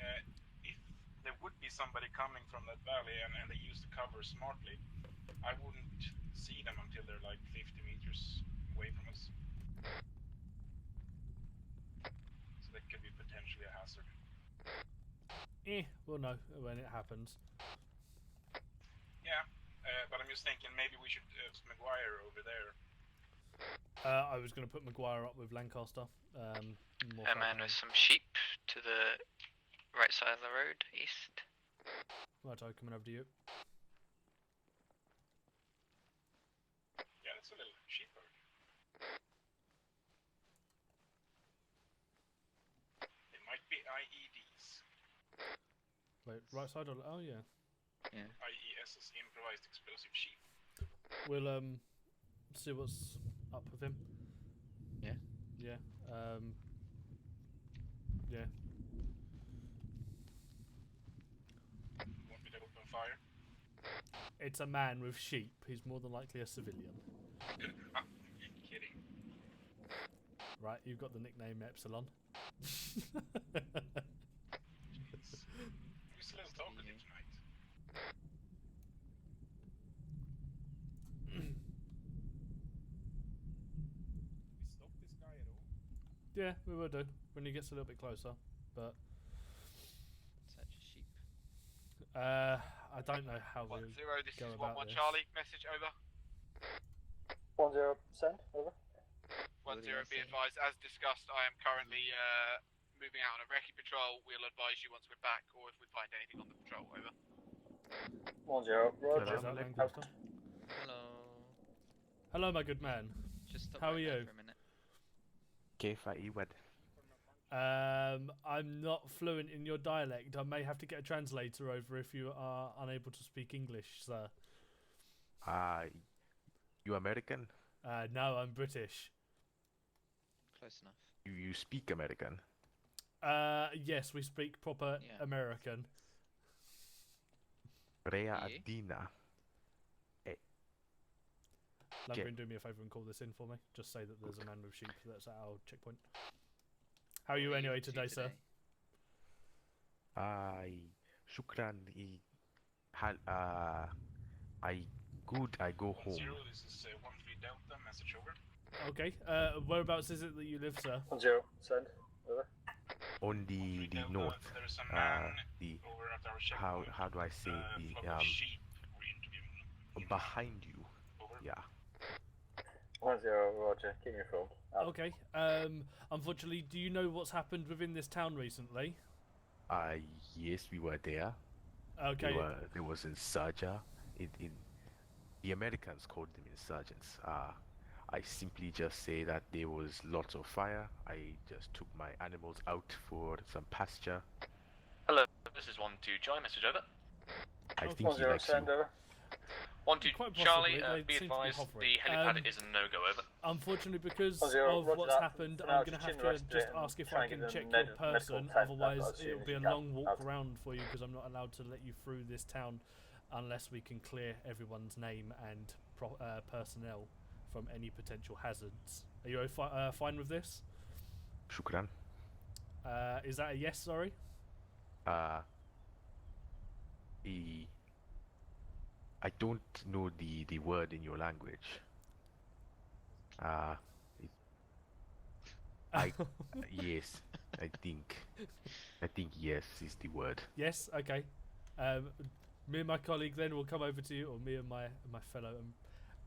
if there would be somebody coming from that valley and they use the cover smartly, I wouldn't see them until they're like 50 meters away from us. So that could be potentially a hazard. We'll know when it happens. Yeah, but I'm just thinking maybe we should put Maguire over there. I was going to put Maguire up with Lancaster. A man with some sheep to the right side of the road, east. Righto, coming over to you. Yeah, that's a little sheep herd. right side? Or, oh yeah. Yeah. IES's improvised explosive sheep. We'll see what's up with him. Yeah. Yeah. Yeah. Want me to open fire? It's a man with sheep. He's more than likely a civilian. Kidding. Right, you've got the nickname Epsilon. Who's a little talkative tonight? We stop this guy at all? Yeah, we will do when he gets a little bit closer. But Such a sheep. I don't know how we 1-0, this go is about 1-1 this. Charlie, message over. 1-0, send, over. 1-0, be advised, as discussed, I am currently moving out on a recce patrol. We'll advise you once we're back, or if we find anything on the patrol, over. 1-0, roger. Is that Lancaster? Hello. Hello, my good man. Just stop How are right there you? for a minute. I'm not fluent in your dialect. I may have to get a translator over if you are unable to speak English, sir. You American? No, I'm British. Close enough. You speak American? Yes, we speak proper American. Rea Adina. Lumbering, do me a favour and call this in for me. Just say that there's a man with sheep that's at our checkpoint. How are you anyway today, sir? Shukran. I good. I go home. 1-0, this is 1-3 Delta, message over. Okay. Whereabouts is it that you live, sir? 1-0, send, over. On the north. There's a man The over at our checkpoint. how do I say flock of sheep we're interviewing. behind you? Over. Yeah. 1-0, roger, keep me informed. Okay. Unfortunately, do you know what's happened within this town recently? Yes, we were there. Okay. There was insurgent. The Americans called them insurgents. I simply just say that there was lots of fire. I just took my animals out for some pasture. Hello, this is 1-2 Charlie, message over. I think he likes you. 1-2 Charlie, be advised, the helipad is a no-go, over. Unfortunately, because 1-0, of roger what's that. happened, For now, I'm going to have just to rest just it and ask if try I and can get the check your medical person, tent otherwise as soon it'll as be you a can. long walk Out. round for you because I'm not allowed to let you through this town unless we can clear everyone's name and personnel from any potential hazards. Are you fine with this? Shukran. Is that a yes, sorry? I don't know the word in your language. Yes, I think yes is the word. Yes, okay. Me and my colleague then will come over to you, or me and my fellow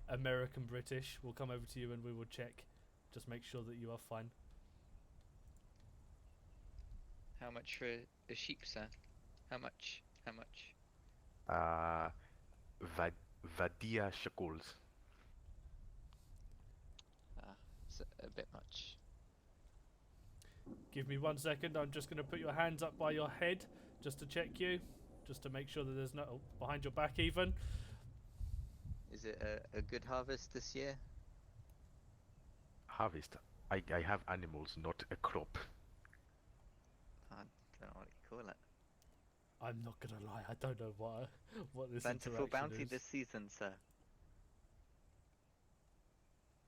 American British will come over to you and we will check. Just make sure that you are fine. How much for a sheep, sir? How much? How much? Vadia shekels. It's a bit much. Give me 1 second. I'm just going to put your hands up by your head just to check you, just to make sure that there's no behind your back even. Is it a good harvest this year? Harvest. I have animals, not a crop. I don't know what you call it. I'm not gonna lie. I don't know what this Plentiful interaction bounty is. this season, sir.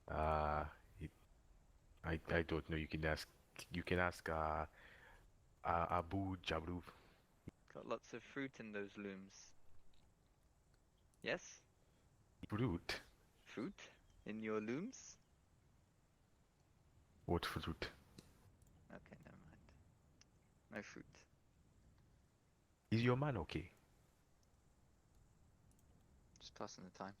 I don't know. You can ask Abu Jabruf. Got lots of fruit in those looms. Yes? Fruit? Fruit? In your looms? What fruit? Okay, never mind. No fruit. Is your man okay? Just passing the time.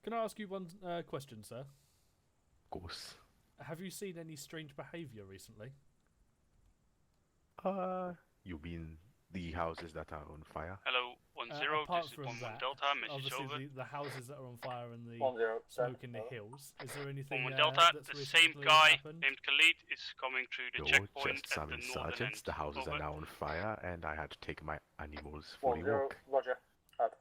Can I ask you one question, sir? Of course. Have you seen any strange behaviour recently? You mean the houses that are on fire? Hello, 1-0, apart this is from 1-1 that, Delta, message obviously over. the houses that are on fire and the 1-0, smoke in the hills. Is there anything 1-1 Delta, that's the same recently guy happened? named Khalid is coming through the No, checkpoint just at some the northern insurgents. end. The houses Over. are now on fire, and I had to take my animals for a 1-0, walk. Roger. Add.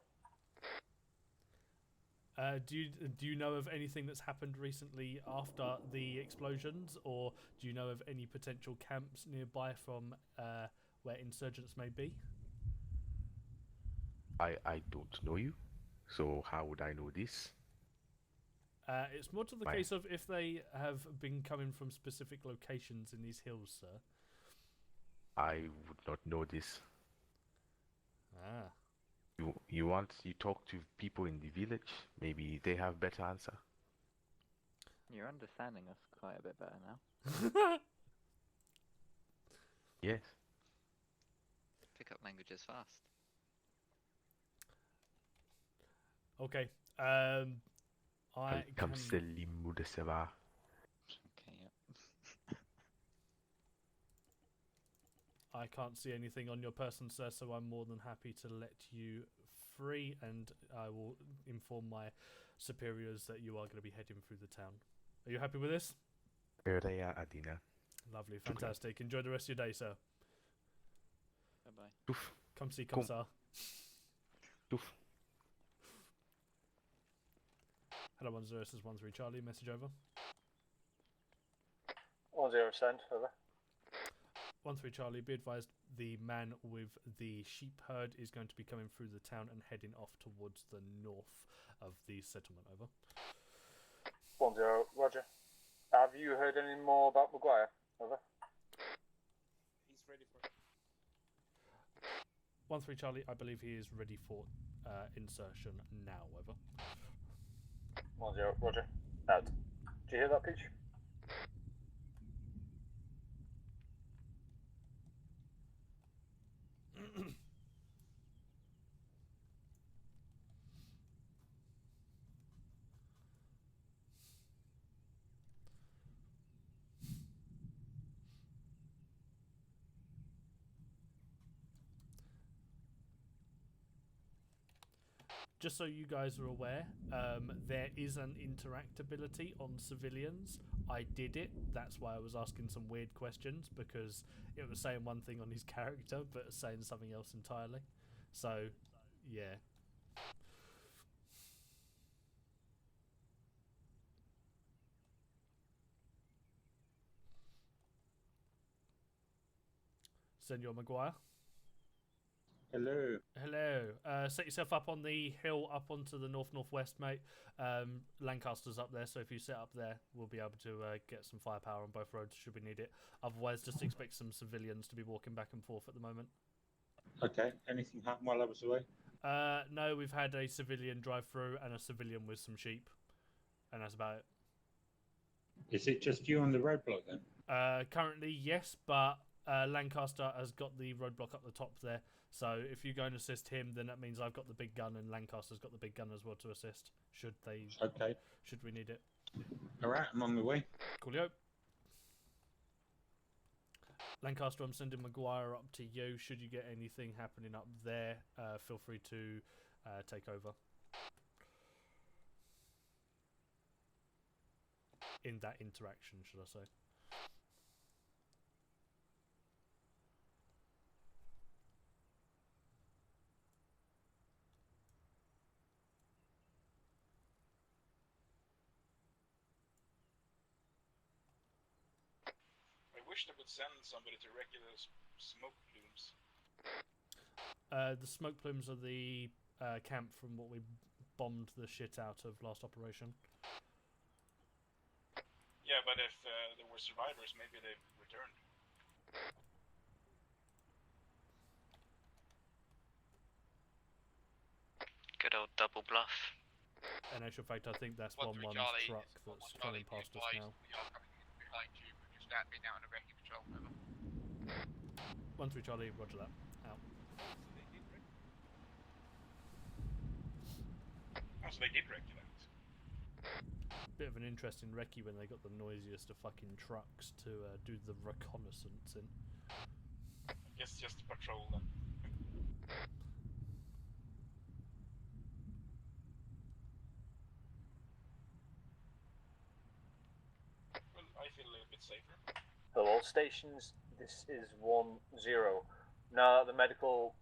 Do you know of anything that's happened recently after the explosions, or do you know of any potential camps nearby from where insurgents may be? I don't know you, so how would I know this? It's more to the case of if they have been coming from specific locations in these hills, sir. I would not know this. Ah. You talk to people in the village, maybe they have better answer. You're understanding us quite a bit better now. Yes. Pick up languages fast. Okay. I Comme can... c'est l'imou de savoir. Okay, yep. I can't see anything on your person, sir, so I'm more than happy to let you free, and I will inform my superiors that you are going to be heading through the town. Are you happy with this? Pereya Adina. Lovely, fantastic. Enjoy the rest of your day, sir. Bye-bye. Come see, come sir. Hello, 10, this is 13 Charlie, message over. 1-0, send, over. 13 Charlie, be advised the man with the sheep herd is going to be coming through the town and heading off towards the north of the settlement, over. 1-0, Roger. Have you heard any more about Maguire? Over. He's ready for it. 13 Charlie, I believe he is ready for insertion now, over. 1-0, Roger. Out. Did you hear that, Peach? Just so you guys are aware, there is an interactability on civilians. I did it. That's why I was asking some weird questions, because it was saying one thing on his character, but saying something else entirely. So, yeah. Senor Maguire. Hello. Hello. Set yourself up on the hill up onto the northwest, mate. Lancaster's up there, so if you set up there, we'll be able to get some firepower on both roads should we need it. Otherwise, just expect some civilians to be walking back and forth at the moment. Okay. Anything happened while I was away? No, we've had a civilian drive through and a civilian with some sheep, and that's about it. Is it just you on the roadblock then? Currently, yes, but Lancaster has got the roadblock up the top there. So if you go and assist him, then that means I've got the big gun and Lancaster's got the big gun as well to assist. Should we need it? All right, I'm on my way. Coolio. Lancaster, I'm sending Maguire up to you. Should you get anything happening up there, feel free to take over. In that interaction, should I say. I wish they would send somebody to wreck those smoke plumes. The smoke plumes are the camp from what we bombed the shit out of last operation. Yeah, but if there were survivors, maybe they returned. Good old double bluff. In actual fact, I think that's 1-1's truck that's coming past us now. We are coming behind you. We've just been out on a wrecking patrol. Over. 1-3 Charlie, roger that. Out. Oh, so they did wreck it out. Bit of an interesting recce when they got the noisiest of fucking trucks to do the reconnaissance in. I guess just patrol them. bit safer. Hello, all stations. This is 1-0. Now that the medical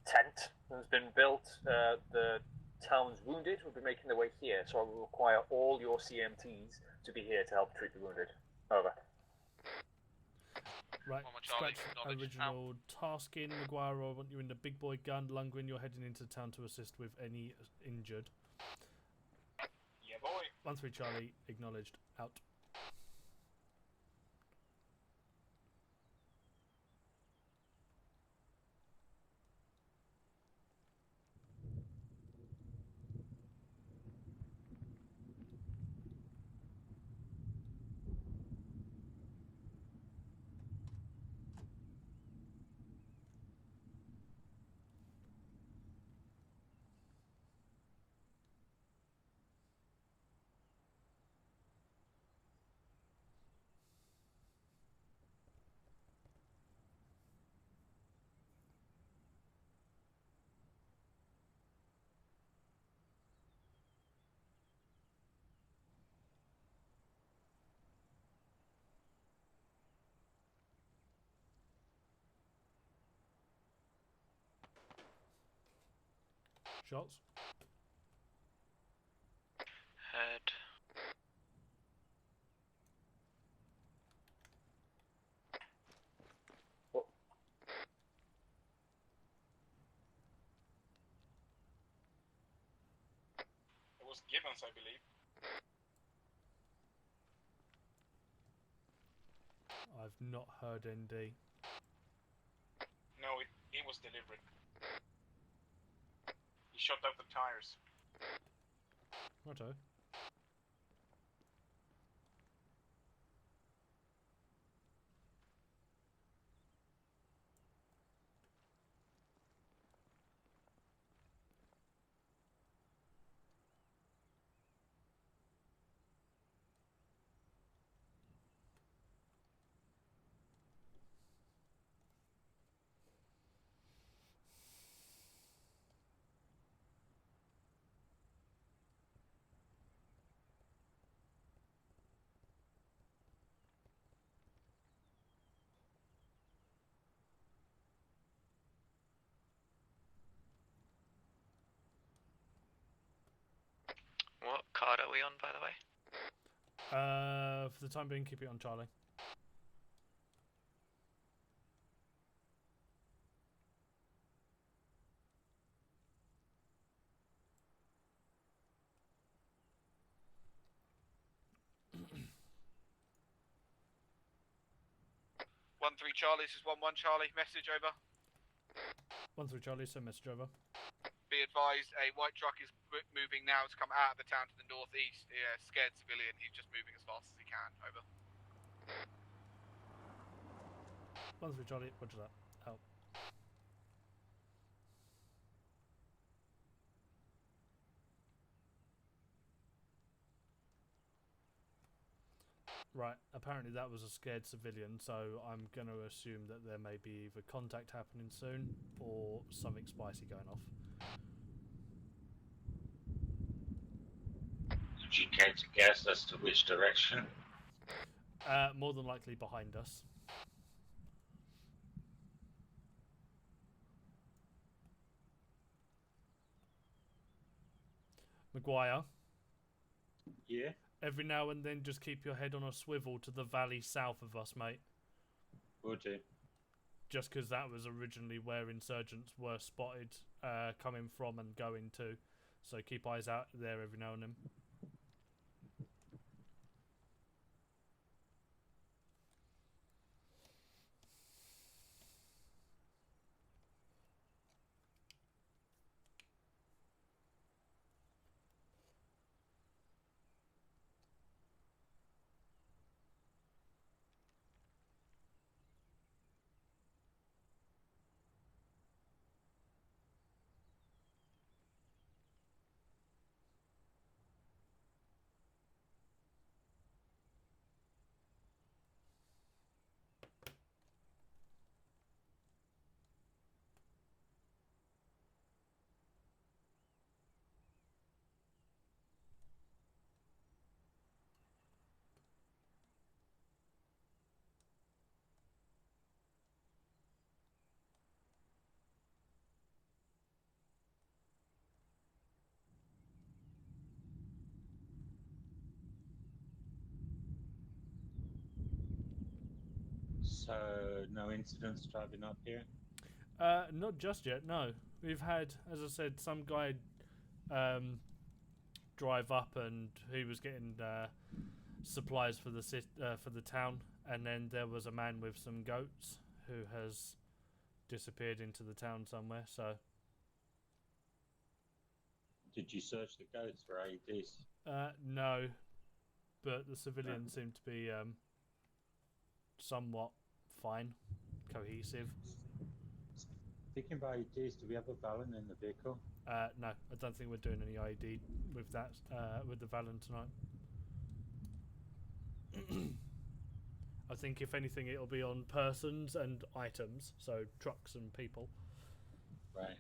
tent has been built, the town's wounded will be making their way here, so I will require all your CMTs to be here to help treat the wounded. Over. Right, scratch original tasking. Maguire, I want you in the big boy gun. Lundgren, you're heading into town to assist with any injured. Yeah, boy. 1-3 Charlie, acknowledged, out. Shots. Head. It was Gibbons, I believe. I've not heard ND. No, it was deliberate. He shot out the tires. Righto. What card are we on, by the way? For the time being, keep it on Charlie. One three Charlie, this is 1-1 Charlie, message over. 1-3 Charlie, send message over. Be advised, a white truck is moving now to come out of the town to the northeast. Yeah, scared civilian, he's just moving as fast as he can, over. 1-3 Charlie, roger that, out. Right, apparently that was a scared civilian, so I'm going to assume that there may be either contact happening soon or something spicy going off. Would you care to guess as to which direction? More than likely behind us. Maguire? Yeah? Every now and then just keep your head on a swivel to the valley south of us, mate. Will do. Just because that was originally where insurgents were spotted coming from and going to. So keep eyes out there every now and then. So no incidents driving up here. Not just yet. No, we've had, as I said, some guy drive up, and he was getting supplies for the town, and then there was a man with some goats who has disappeared into the town somewhere. So. Did you search the goats for IEDs? No, but the civilians seem to be somewhat fine, cohesive. Thinking about IEDs, do we have a Valen in the vehicle? No, I don't think we're doing any ID with that with the Valen tonight. I think if anything, it'll be on persons and items, so trucks and people. Right.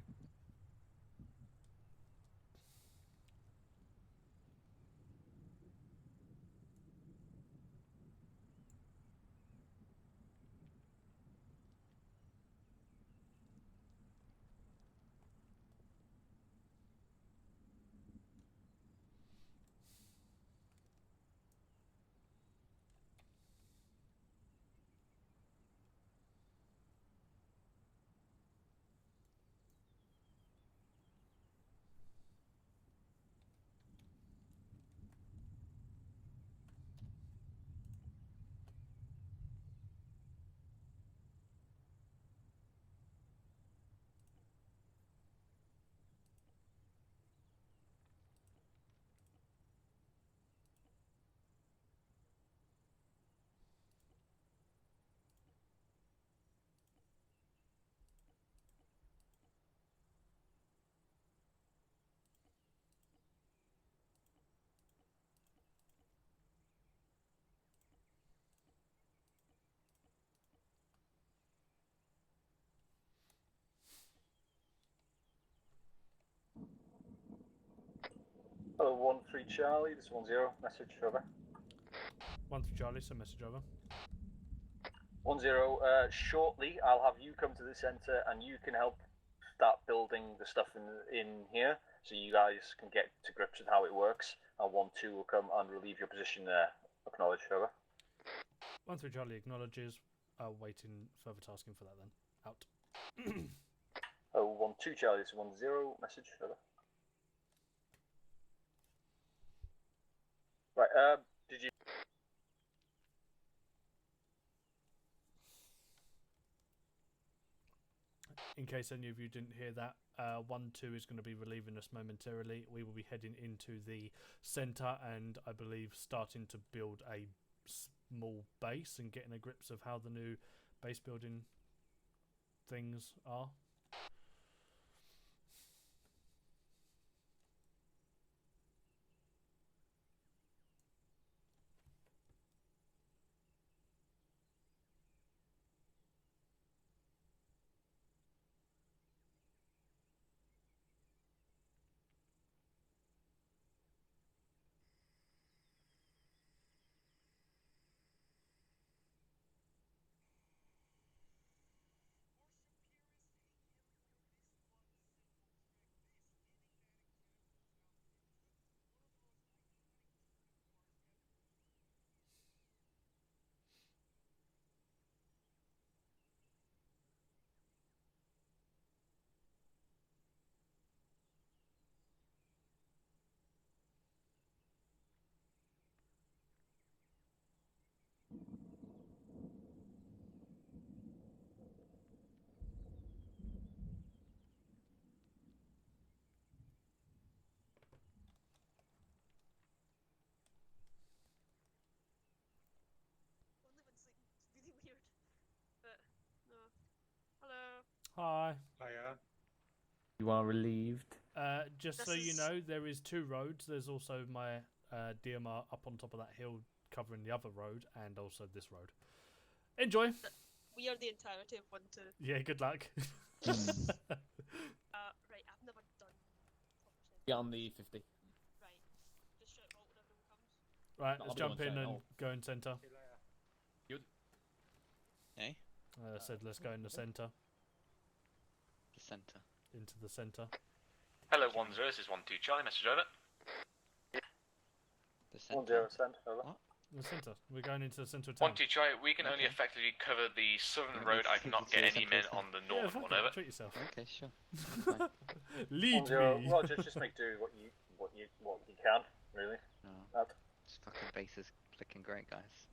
Hello, 1-3 Charlie, this is 1-0, message over. 1-3 Charlie, so message over. 1-0, shortly I'll have you come to the centre and you can help start building the stuff in here, so you guys can get to grips with how it works, and 1-2 will come and relieve your position there. Acknowledge, over. 1-3 Charlie acknowledges, waiting further tasking for that then. Out. 1-2 Charlie, this is 1-0, message, over. Right, did you... In case any of you didn't hear that, 1-2 is going to be relieving us momentarily. We will be heading into the centre and I believe starting to build a small base and getting a grips of how the new base building things are. Hi. Hiya. You are relieved. Just so you know, there is two roads. There's also my DMR up on top of that hill covering the other road and also this road. Enjoy. We are the entirety of 1-2. Yeah, good luck. Right, I've never done Get on the 50. Right, just shout out when everyone comes. Right, No, let's I'll jump be in on and site. go in centre. Good. Hey? I said let's go in the centre. The centre. Into the centre. Hello, 1-0, this is 1-2 Charlie, message over. The 1-0, send, over. What? The centre. We're going into the centre of town. 1-2 Charlie, we can only effectively cover the southern road. I cannot get any men on the northern one, over. Treat yourself. Okay, sure. Lead 1-0. me. Roger, just make do what you can, really. No. That. This fucking base is looking great, guys.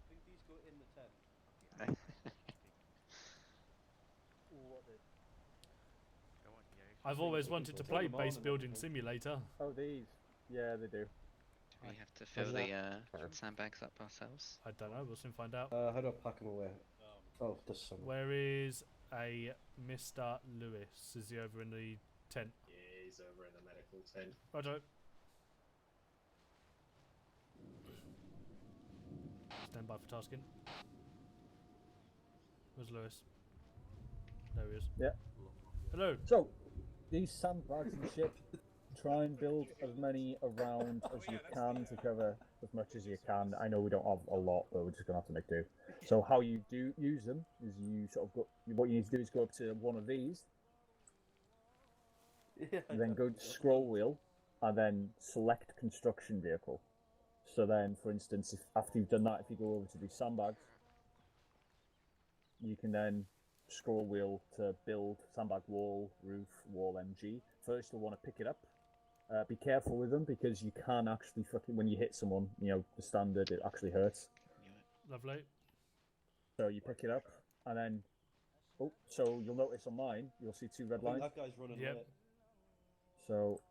I think these go in the tent. I've always wanted to play base building simulator. Oh, these. Yeah, they do. Do we have to fill the sandbags up ourselves? I don't know. We'll soon find out. How do I pack them away? Oh, there's some. Where is a Mr. Lewis? Is he over in the tent? Yeah, he's over in the medical tent. Roger. Stand by for tasking. Where's Lewis? There he is. Yeah. Hello. So, these sandbags and shit, try and build as many around as you can to cover as much as you can. I know we don't have a lot, but we're just going to have to make do. So how you do use them is you sort of go, what you need to do is go up to one of these, then go to scroll wheel, and then select construction vehicle. So then, for instance, if after you've done that, if you go over to these sandbags, you can then scroll wheel to build sandbag wall, roof, wall MG. First, you'll want to pick it up. Be careful with them because you can actually fucking, when you hit someone, you know, the standard, it actually hurts. Lovely. So you pick it up, and then, oh, so you'll notice on mine, you'll see two red lines. That guy's running late. So,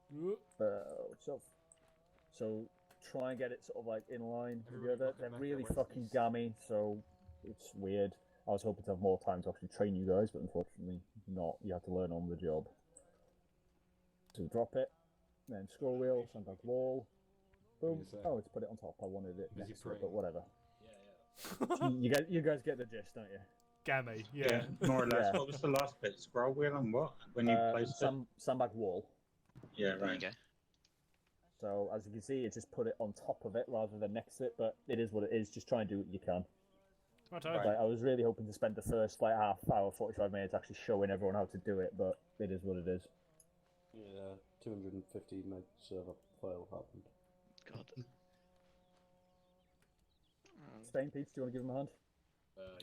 so try and get it sort of like in line with the other. They're really fucking gammy, so it's weird. I was hoping to have more time to actually train you guys, but unfortunately not. You have to learn on the job. So drop it, then scroll wheel, sandbag wall, boom. Oh, it's put it on top. I wanted it next to it, but whatever. You guys get the gist, don't you? Gammy, yeah. More or less. What was the last bit? Scroll wheel and what? When you placed it? Sandbag wall. Yeah, right. There you go. So as you can see, it just put it on top of it rather than next to it, but it is what it is. Just try and do what you can. Right. Like, I was really hoping to spend the first like half hour, 45 minutes actually showing everyone how to do it, but it is what it is. Yeah, 250 meg server file happened. God. Spain, Pete, do you want to give him a hand?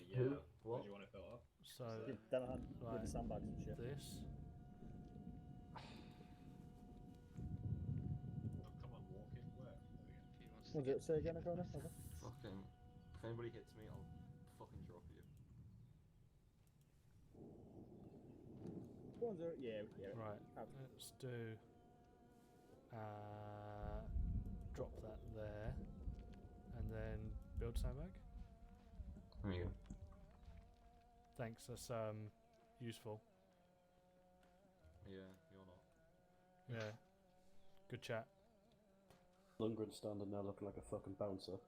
Yeah. What do you want to fill up? So, give them a hand with the sandbags and shit. This. Oh, come on, walk in. Where? There we go. What was it? Say again, O'Connor? Fucking. If anybody hits me, I'll fucking drop you. Yeah. Right. Let's do. Drop that there, and then build sandbag. There you go. Thanks. That's useful. Yeah, you're not. Yeah. Good chat. Lundgren standing there looking like a fucking bouncer.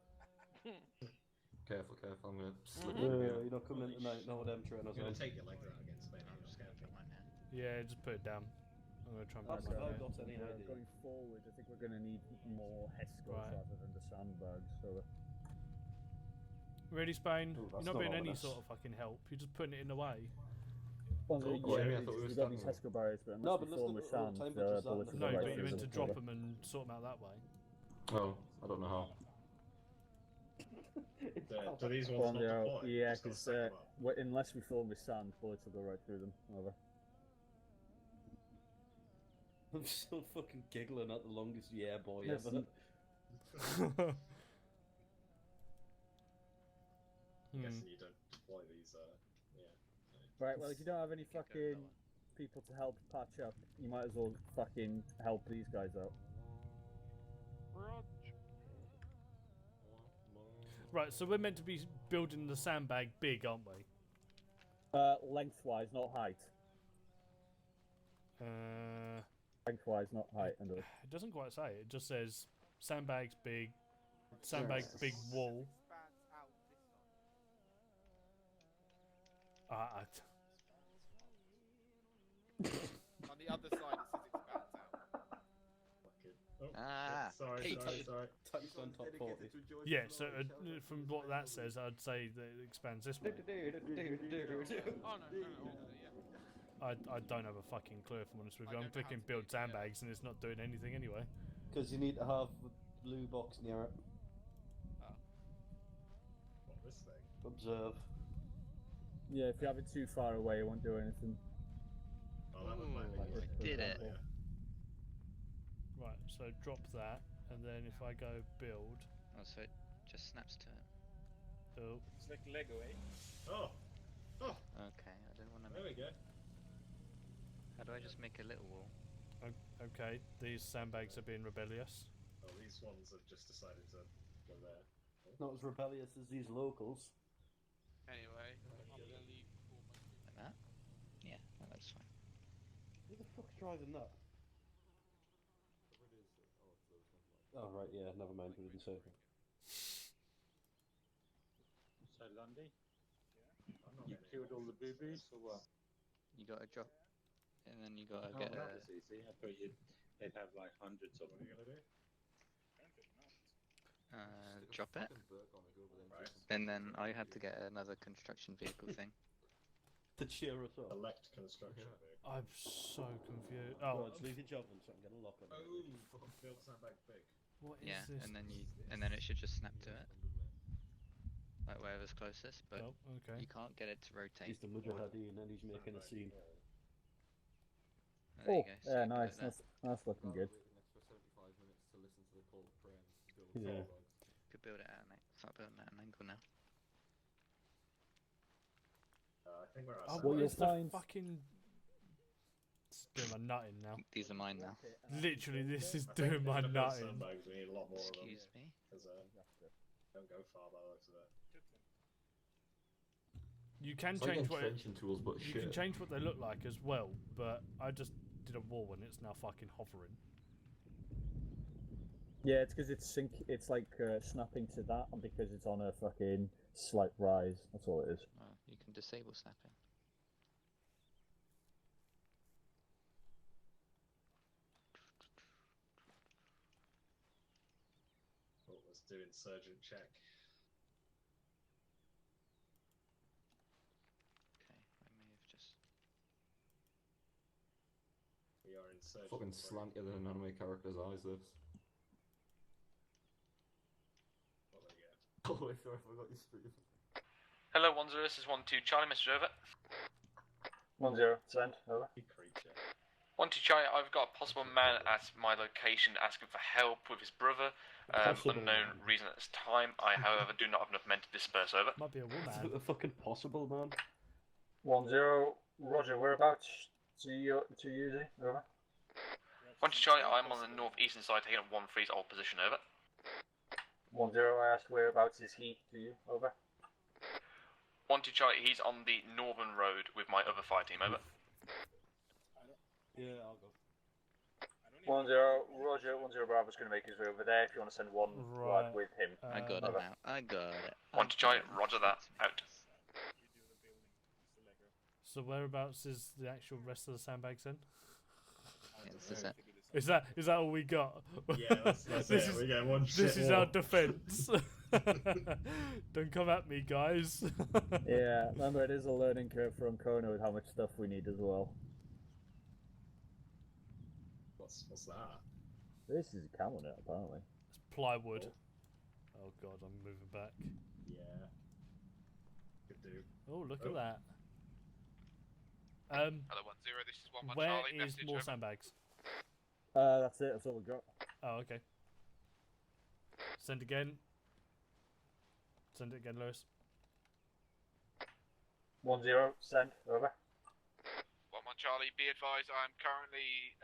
Careful, I'm gonna slip You're not coming in tonight, no them trainers. I'm going to take your legs out against Spain. I'm just going to drop mine now. Yeah, just put it down. I'm gonna try and That's back what it I've up. got any idea. Going forward, I think we're going to need more Hescos Right. rather than the sandbags. So Really, Spain? Ooh, You're that's not not being any ominous. sort of fucking help. You're just putting it in the way. Well, Oh, yeah, I thought we were we've got these standing Hesco barriers, but No, unless but we fill them with listen, sand, time the bridges that bullets and will No, go but right you through meant them. to drop them and sort them out that way. Oh, I don't know how. Do these Go ones on, not yeah, deploy? yeah, Just gotta because stack 'em up. unless we fill them with sand, bullets will go right through them. Over. I'm still fucking giggling at the longest yeah boy Listen. ever. I'm guessing you don't deploy these, yeah. Right, well, if you don't have any fucking people to help patch up, you might as well fucking help these guys out. Right, so we're meant to be building the sandbag big, aren't we? Lengthwise, not height. Lengthwise, not height. Under it. It doesn't quite say. It just says sandbags big, sandbag big wall. On the other side, it says expands out. Sorry. Touched on top 40. Yeah, so from what that says, I'd say that it expands this way. Oh no, yeah. I don't have a fucking clue if I'm honest with you. I'm clicking build sandbags and it's not doing anything anyway. Because you need to have the blue box near it. What, this thing? Observe. Yeah, if you have it too far away, it won't do anything. Oh, that was my Ooh, thing. I did it. Right, so drop that, and then if I go build. Oh, so it just snaps to it. Oh. It's like Lego, eh? Oh! Oh! Okay, I didn't want to. There we go. How do I just make a little wall? Okay, these sandbags are being rebellious. Oh, these ones have just decided to go there. Not as rebellious as these locals. Anyway, I'm gonna leave before my... Like that? Yeah, that's fine. Who the fuck's driving that? Oh, right, yeah, never mind, we didn't say anything. So, Lundy? You killed all the boo-boos, or what? You gotta drop, and then you gotta Oh, get that a... was easy. I thought they'd have like hundreds of them. What are you gonna do? Drop it. And then I had to get another construction vehicle thing. To cheer us up. Elect construction vehicle. I'm so confused. Oh, Right, leave your job and so I'm gonna lock on. Oh, build sandbag big. What is Yeah, this? and then it should just snap to it. Like wherever's closest, but okay. you can't get it to rotate. He's the Mujahideen and he's making a scene. There you go, so yeah, you nice. put it That's looking good. Yeah. Could build it at start building at an angle now. I think we're Oh, outside. what is the fucking... It's doing my nutting now. These are mine now. Literally, this is I think doing my if we're gonna build nutting. sandbags, we need a lot more of them. Excuse me? 'Cause, don't go far by the looks of it. You can It's like change what entrenching tools, but you shit. can change what they look like as well, but I just did a wall and it's now fucking hovering. Yeah, it's because it's like snapping to that, and because it's on a fucking slight rise. That's all it is. Oh, you can disable snapping. Oh, let's do insurgent check. Okay, I may have just... We are insurgent. Fucking slantier than an anime character's eyes, this. What do we get? Oh, wait, sorry, I forgot your stream. Hello, 10, this is 12 Charlie, message over. 10, send, over. You creature. 12 Charlie, I've got a possible man at my location asking for help with his brother. Unknown reason at this time. I, however, do not have enough men to disperse, over. Might be a woman. Is it fucking possible, man? 10, Roger, whereabouts to use it, over. 12 Charlie, I'm on the northeastern side taking up 1-3's old position, over. 10, I asked whereabouts is he to you, over. 12 Charlie, he's on the northern road with my other fire team, over. Yeah, I'll go. 10, Roger, 10 Bravo's going to make his way over there if you want to send one lad with him. I got it now. I got it. 12 Charlie, roger that. Out. So whereabouts is the actual rest of the sandbags then? Yeah, this is it. Is that all we got? Yeah, that's this it. Is, we get one this shit is wall. our defense. Don't come at me, guys. Yeah, remember it is a learning curve from Kona with how much stuff we need as well. What's that? This is a camel net, apparently. It's plywood. Oh god, I'm moving back. Yeah. Could do. Oh, look at that. Hello, 10, this is 11 Where Charlie, is message more over. sandbags? That's it. That's all we got. Oh, okay. Send again. Send it again, Lewis. 10, send, over. 11 Charlie, be advised, I'm currently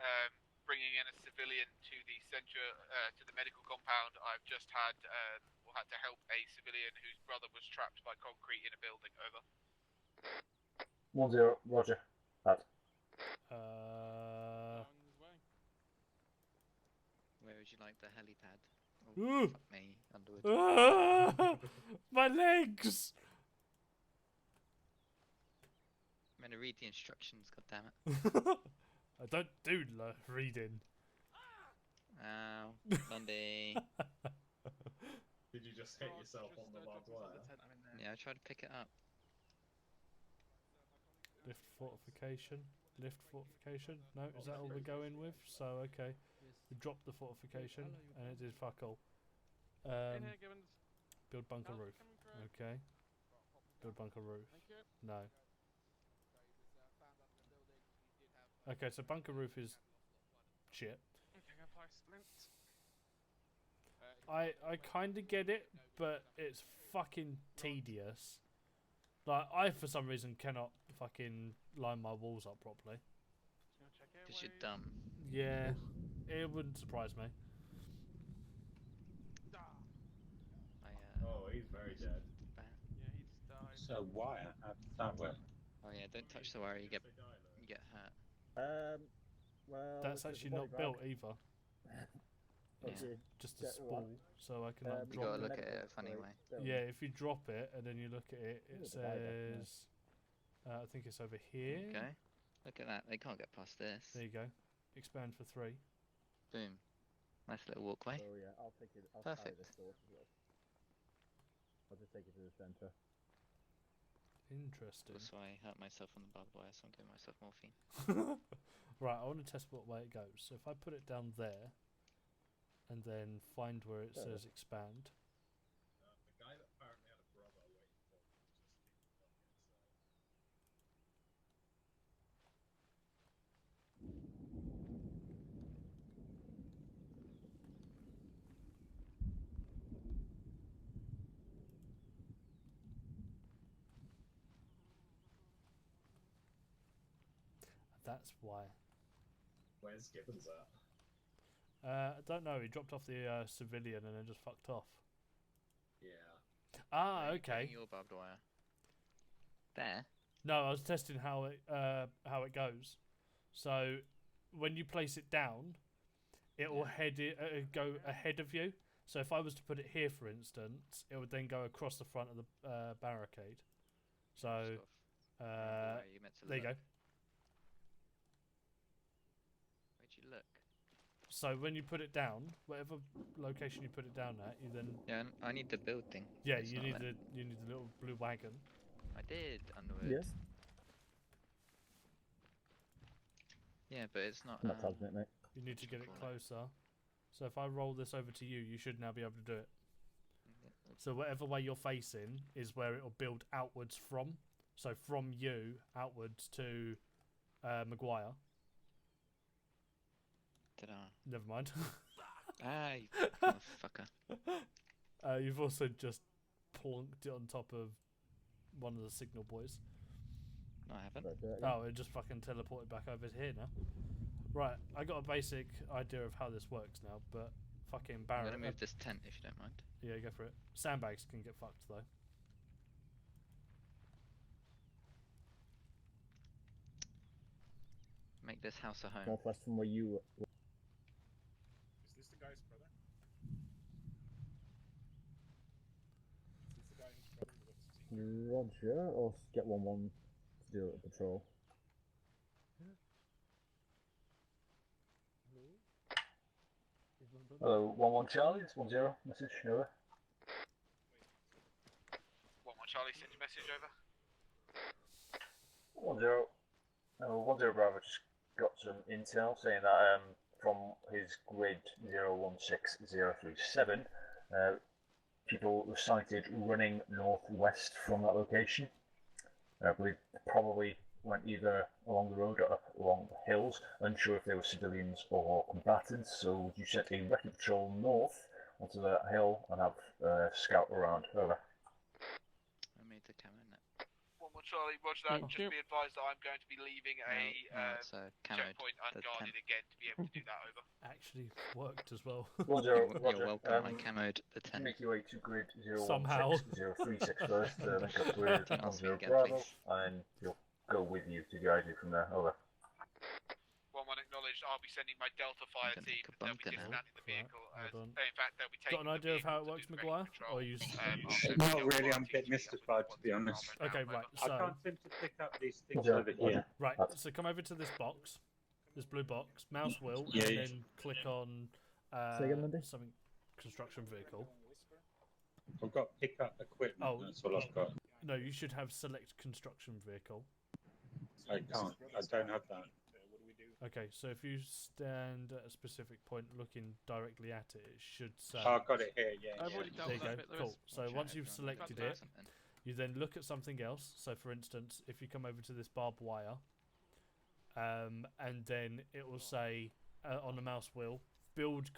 bringing in a civilian to the centre, to the medical compound. I've just had to help a civilian whose brother was trapped by concrete in a building, over. 10, Roger. That. Where would you like the helipad? Ooh. Fuck me, Underwood. Ah, my legs! I'm gonna read the instructions, goddammit. I don't do reading. Ow, Monday. Did you just hit yourself on the barbed wire? Yeah, I tried to pick it up. Lift fortification. Lift fortification? No, is that all we're going with? So, okay. We dropped the fortification and it did fuck all. Build bunker roof. Okay. Build bunker roof. No. Okay, so bunker roof is shit. I kind of get it, but it's fucking tedious. Like, I for some reason cannot fucking line my walls up properly. Because you're dumb. Yeah, it wouldn't surprise me. Oh, he's very dead. So wire, how does that work? Oh yeah, don't touch the wire, you get hurt. Well, That's this is actually the not body built bag. either. Okay. Just a Get spool, one. so I can You You drop gotta it. look at it a funny way. Yeah, if you drop it and then you look at it, it Ooh, the bag, says... I think it's over here. Okay. Look at that, they can't get past this. There you go. Expand for 3. Boom. Nice little walkway. Oh yeah, I'll take it. I'll carry Perfect. this door as well. I'll just take it to the center. Interesting. That's why I hurt myself on the barbed wire, so I'm giving myself morphine. Right, I want to test what way it goes. So if I put it down there, and then find where it says expand. The guy that apparently had a brother waiting for him just didn't That's why. Where's Gibbons at? I don't know. He dropped off the civilian and then just fucked off. Yeah. Ah, Where are you okay. putting your barbed wire? There. No, I was testing how it goes. So when you place it down, it will go ahead of you. So if I was to put it here, for instance, it would then go across the front of the barricade. So Where you meant to there you go. look. Where'd you look? So when you put it down, whatever location you put it down at, you then Yeah, I need the build thing. yeah, It's you not need there. the little blue wagon. I did, Underwood. Yes. Yeah, but it's not. Not having it, mate. You need to get it closer. So if I roll this over to you, you should now be able to do it. So whatever way you're facing is where it will build outwards from. So from you outwards to Maguire. Ta-da. Never mind. Ah, you motherfucker. You've also just plonked it on top of one of the signal boys. No, I haven't. Oh, it just fucking teleported back over here now. Right, I got a basic idea of how this works now, but fucking I'm Barrett. gonna move this tent if you don't mind. Yeah, go for it. Sandbags can get fucked though. Make this house a home. Northwest from where you. Is this the guy's brother? Is this the guy whose brother was Roger, or get 1-1 to do a patrol. Hello, 1-1 Charlie, it's 1-0, message, over. 1-1 Charlie, send your message over. 1-0. 1-0 Bravo just got some intel saying that from his grid 016037, people were sighted running northwest from that location. I believe they probably went either along the road or up along the hills, unsure if they were civilians or combatants, so you sent a wrecking patrol north onto that hill and have scout around. Over. I made the camera net. 1-1 Charlie, roger that. Just be advised that I'm going to be leaving a checkpoint unguarded again to be able to do that over. Actually worked as well. 1-0, You're Roger. welcome, I camoed the tent. Make your way to grid Somehow. 016036 first, link up with Don't ask me 1-0 again, Bravo, please. and you'll go with you to the ID from there. Over. 1-1 acknowledged. I'll be sending my Delta fire gonna team. make a They'll be bunker now. dismounting the vehicle. Hold on. In fact, they'll be taking Got an idea of how it works, Maguire? Or you? Not really, I'm a bit mystified to be honest. Okay, right. I So can't seem to pick up these things over here. right. So come over to this box, this blue box, mouse wheel, Yeah, and yeah. then click on Say again, Monday? something construction vehicle. I've got pick up equipment, Oh. that's all I've got. No, you should have select construction vehicle. I can't. I don't have that. What do we do? Okay, so if you stand at a specific point looking directly at it, it should say. Oh, I've got it here. Yeah. I've yeah. already dealt There you with go. that bit, Cool. Lewis. So Watch out, once you've everyone. selected Got it, Something. you then look at something else. So for instance, if you come over to this barbed wire, and then it will say on the mouse wheel, build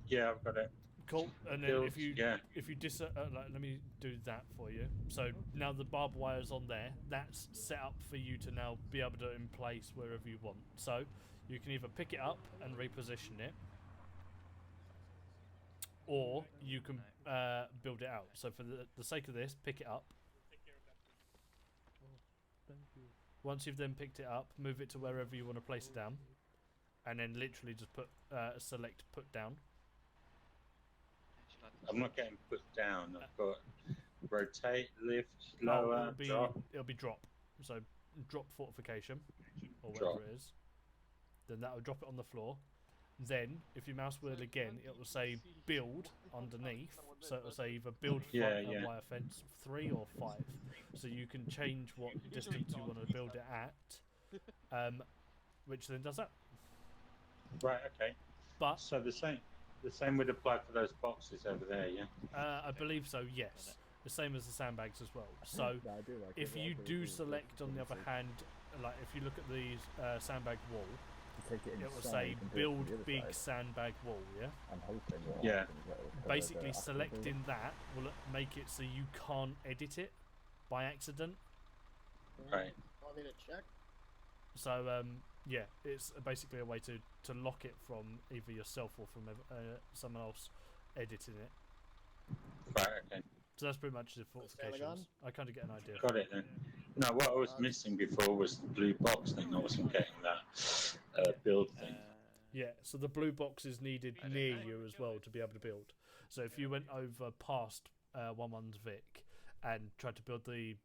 Yeah, I've got it. cool. And then Build, if you yeah. let me do that for you. So now the barbed wire's on there. That's set up for you to now be able to in place wherever you want. So you can either pick it up and reposition it, or you can build it out. So for the sake of this, pick it up. Once you've then picked it up, move it to wherever you want to place it down, and then literally just put select put down. I'm not getting put down. I've got rotate, lift, Oh, lower, drop. It'll be drop. So drop fortification, or Drop. whatever it is. Then that will drop it on the floor. Then, if you mouse wheel again, it will say build underneath. So it will say either build wire fence 3 or 5. So you can change what distance you want to build it at, which then does that. Right. Okay. But so the same would apply for those boxes over there. Yeah. I believe so. Yes, the same as the sandbags as well. So Yeah, I do like if it. you do select, on the other hand, like if you look at the sandbag wall. Take it It will inside say and do it from build the other big side. sandbag wall, yeah? I'm hoping what Yeah. happens, that Basically, after the selecting build. that will make it so you can't edit it by accident. Right. Want me to check? So, yeah, it's basically a way to lock it from either yourself or from someone else editing it. Right. Okay. So that's pretty much the fortifications. I kind of get an idea. Got it then. No, what I was missing before was the blue box thing. I wasn't getting that build thing. Yeah, so the blue box is needed near you as well to be able to build. So if you went over past 1-1's Vic and tried to build the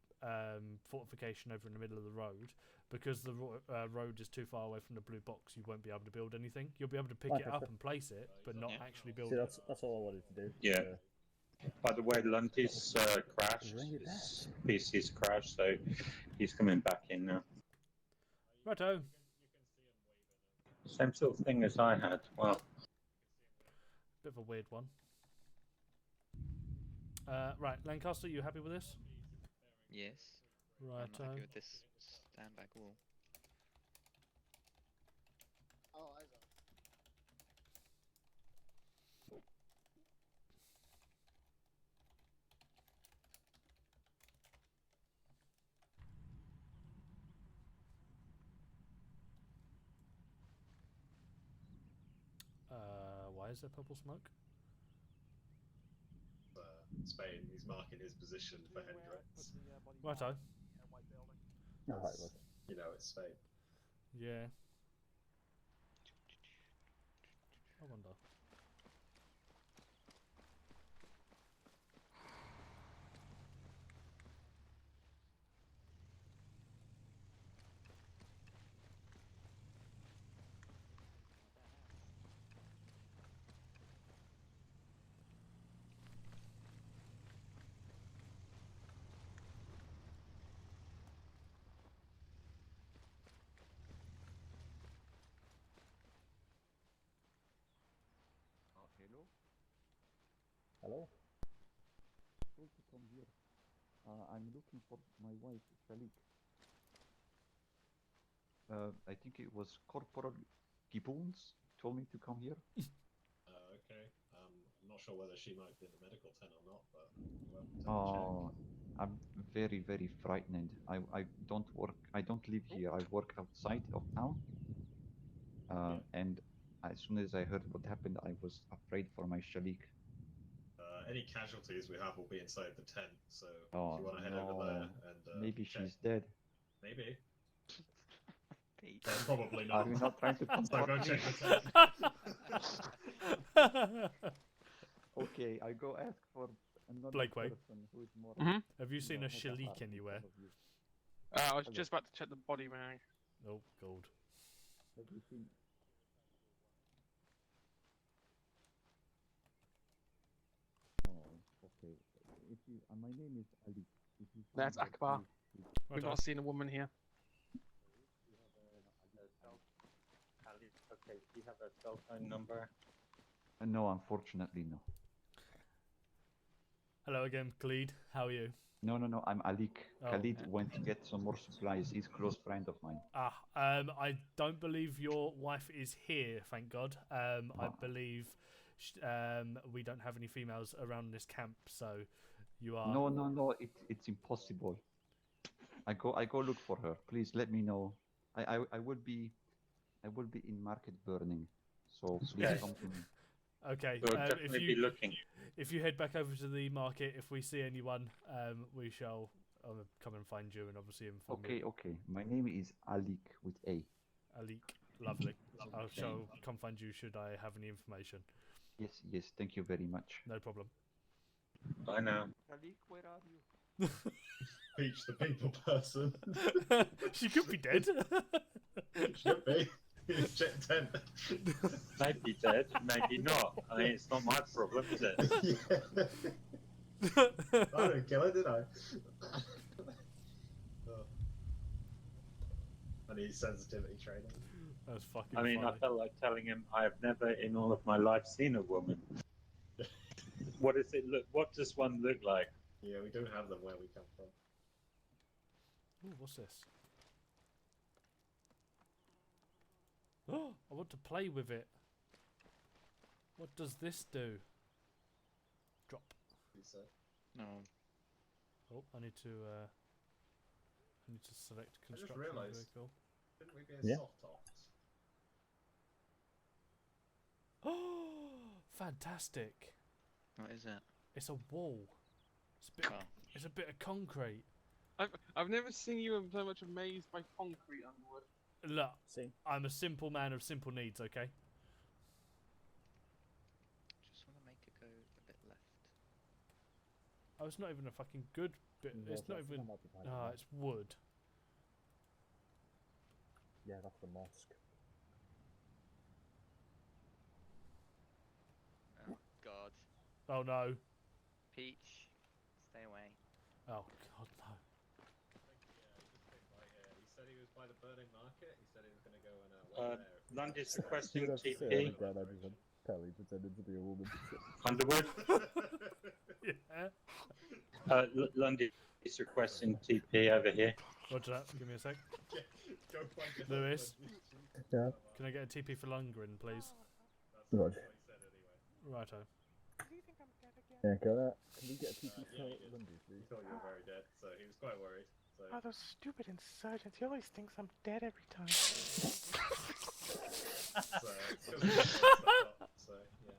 fortification over in the middle of the road, because the road is too far away from the blue box, you won't be able to build anything. You'll be able to pick it up and place it, but not actually build See, it. that's all I wanted to do. Yeah. By the way, Lundy's crashed. His PC's crashed, so he's coming back in now. Righto. Same sort of thing as I had. Well, Bit of a weird one. Right, Lancaster, you happy with this? Yes. Right. I'm not happy with this sandbag wall. Oh, I got Why is there purple smoke? Spain, he's marking his position for Hendrix. Righto. No, right, look. You know, it's Spain. Yeah. I wonder. Hello? Hello? Supposed to come here. I'm looking for my wife, Shalik. I think it was Corporal Gibbons told me to come here. Okay. I'm not sure whether she might be in the medical tent or not, but we'll have to check. Oh, I'm very, very frightened. I don't work. I don't live here. I work outside of town. And as soon as I heard what happened, I was afraid for my Shalik. Any casualties we have will be inside the tent, so Oh, if you want to head over there and maybe check. she's dead. Maybe. Probably not. Are you not trying to So go comfort me? check the tent. Okay, I go ask for another Blake, wait. person who is more. Have you seen a has Shalik heart anywhere? because of you. I was just about to check the body bag. Oh, gold. Have you seen? Oh, okay. if you, my name is Ali. If you That's find out, Akbar. please- We've not seen a woman here. Okay, do you have a cell phone number? No, unfortunately, no. Hello again, Khalid. How are you? No, I'm Alik. Oh. Khalid went to get some more supplies. He's a close friend of mine. I don't believe your wife is here, thank God. I believe we don't have any females around this camp, so you are... No, it's impossible. I go look for her. Please let me know. I will be in market burning, so please Okay. come to me. Okay. We'll definitely be looking. If you head back over to the market, if we see anyone, we shall come and find you and obviously inform you. Okay. My name is Alik with A. Alik, lovely. I shall come find you should I have any information. Yes. Thank you very much. No problem. Bye now. Alik, where are you? Peach, the people person. She could be dead. Should be. Check tent. Maybe dead, maybe not. I mean, it's not my problem, is it? I didn't kill her, did I? Oh. I need sensitivity training. That's fucking I mean, funny. I felt like telling him I have never in all of my life seen a woman. What does it look? What does one look like? Yeah, we don't have them where we come from. Ooh, what's this? Oh, I want to play with it. What does this do? Drop. No. Oh, I need to select I just construction realised. vehicle. Didn't we be a soft tops? Oh, fantastic! What is it? It's a wall. It's a bit of concrete. I've never seen you so much amazed by concrete, Underwood. Look, I'm a simple man of simple needs, okay? Just want to make it go a bit left. Oh, it's not even a fucking good bit. No, It's not that's even. not the right It's wood. Yeah, that's the mosque. Oh God. Oh no. Peach, stay away. Oh God, no. He said he was by the burning market. He said he was going to go and wait there. Lundy's requesting That's the same TP. Brad, I just had Kelly pretending to be a woman. Underwood. Yeah. Lundy is requesting TP over here. Roger that. Give me a sec. Go find your Lewis. Yeah. Can I get a TP for Lundgren, please? Roger. Righto. Yeah, can we get a TP for Lundy, He please? thought you were very dead, so he was quite worried. So. Oh, those stupid insurgents. He always thinks I'm dead every time. So, it's 'cause we messed up, so yeah.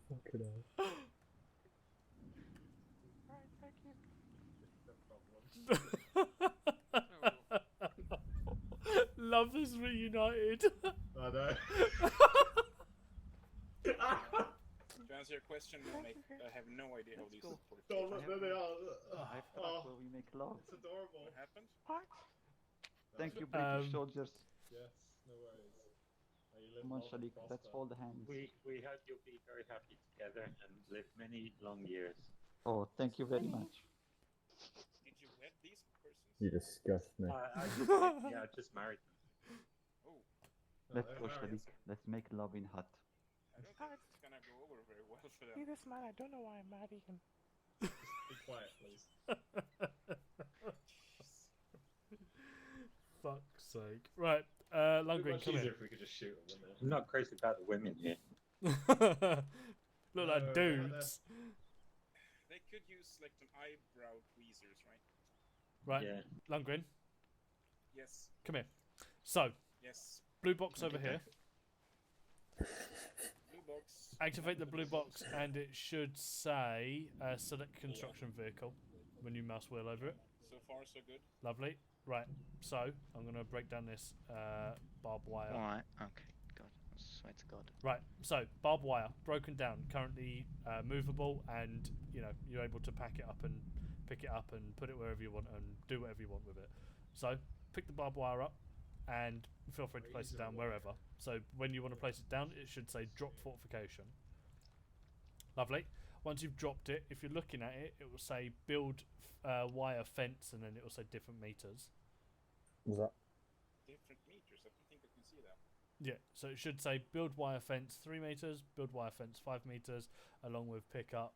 Fucking hell. Alright, thank you. Love is reunited. I know. To answer your question, mate, I have no idea how these Oh, fortifications look, there they are. Where we make love. It's adorable. What happened? What? Thank you, British soldiers. Yes, no worries. You live Come on, long and Shalik, let's prosper. hold the hands. We hope you'll be very happy together and live many long years. Oh, thank you very much. Did you wed these persons? You disgust me. I just married them. Oh, Let's they're go, married. Shalik. Let's make love in hut. I don't think it's gonna go over very well for See them. this man? I don't know why I'm mad at him. Be quiet, please. Fuck's sake. Right, It'd be Lundgren, much come easier here. if we could just shoot them, wouldn't it? I'm not crazy about the women here. Look like dudes. They could use like some eyebrow tweezers, right? Right, Yeah. Lundgren, Yes. come here. So, Yes. blue box over here. Blue box. Activate the blue box and it should say select construction vehicle when you mouse wheel over it. So far, so good. Lovely. Right, so I'm going to break down this barbed wire. Alright, okay, God, I swear to God. Right, so barbed wire, broken down, currently movable, and you're able to pack it up and pick it up and put it wherever you want and do whatever you want with it. So pick the barbed wire up and feel free to place it down wherever. So when you want to place it down, it should say drop fortification. Lovely. Once you've dropped it, if you're looking at it, it will say build wire fence, and then it will say different meters. Was that? Different meters. I don't think I can see that. Yeah, so it should say build wire fence 3 meters, build wire fence 5 meters, along with pick up,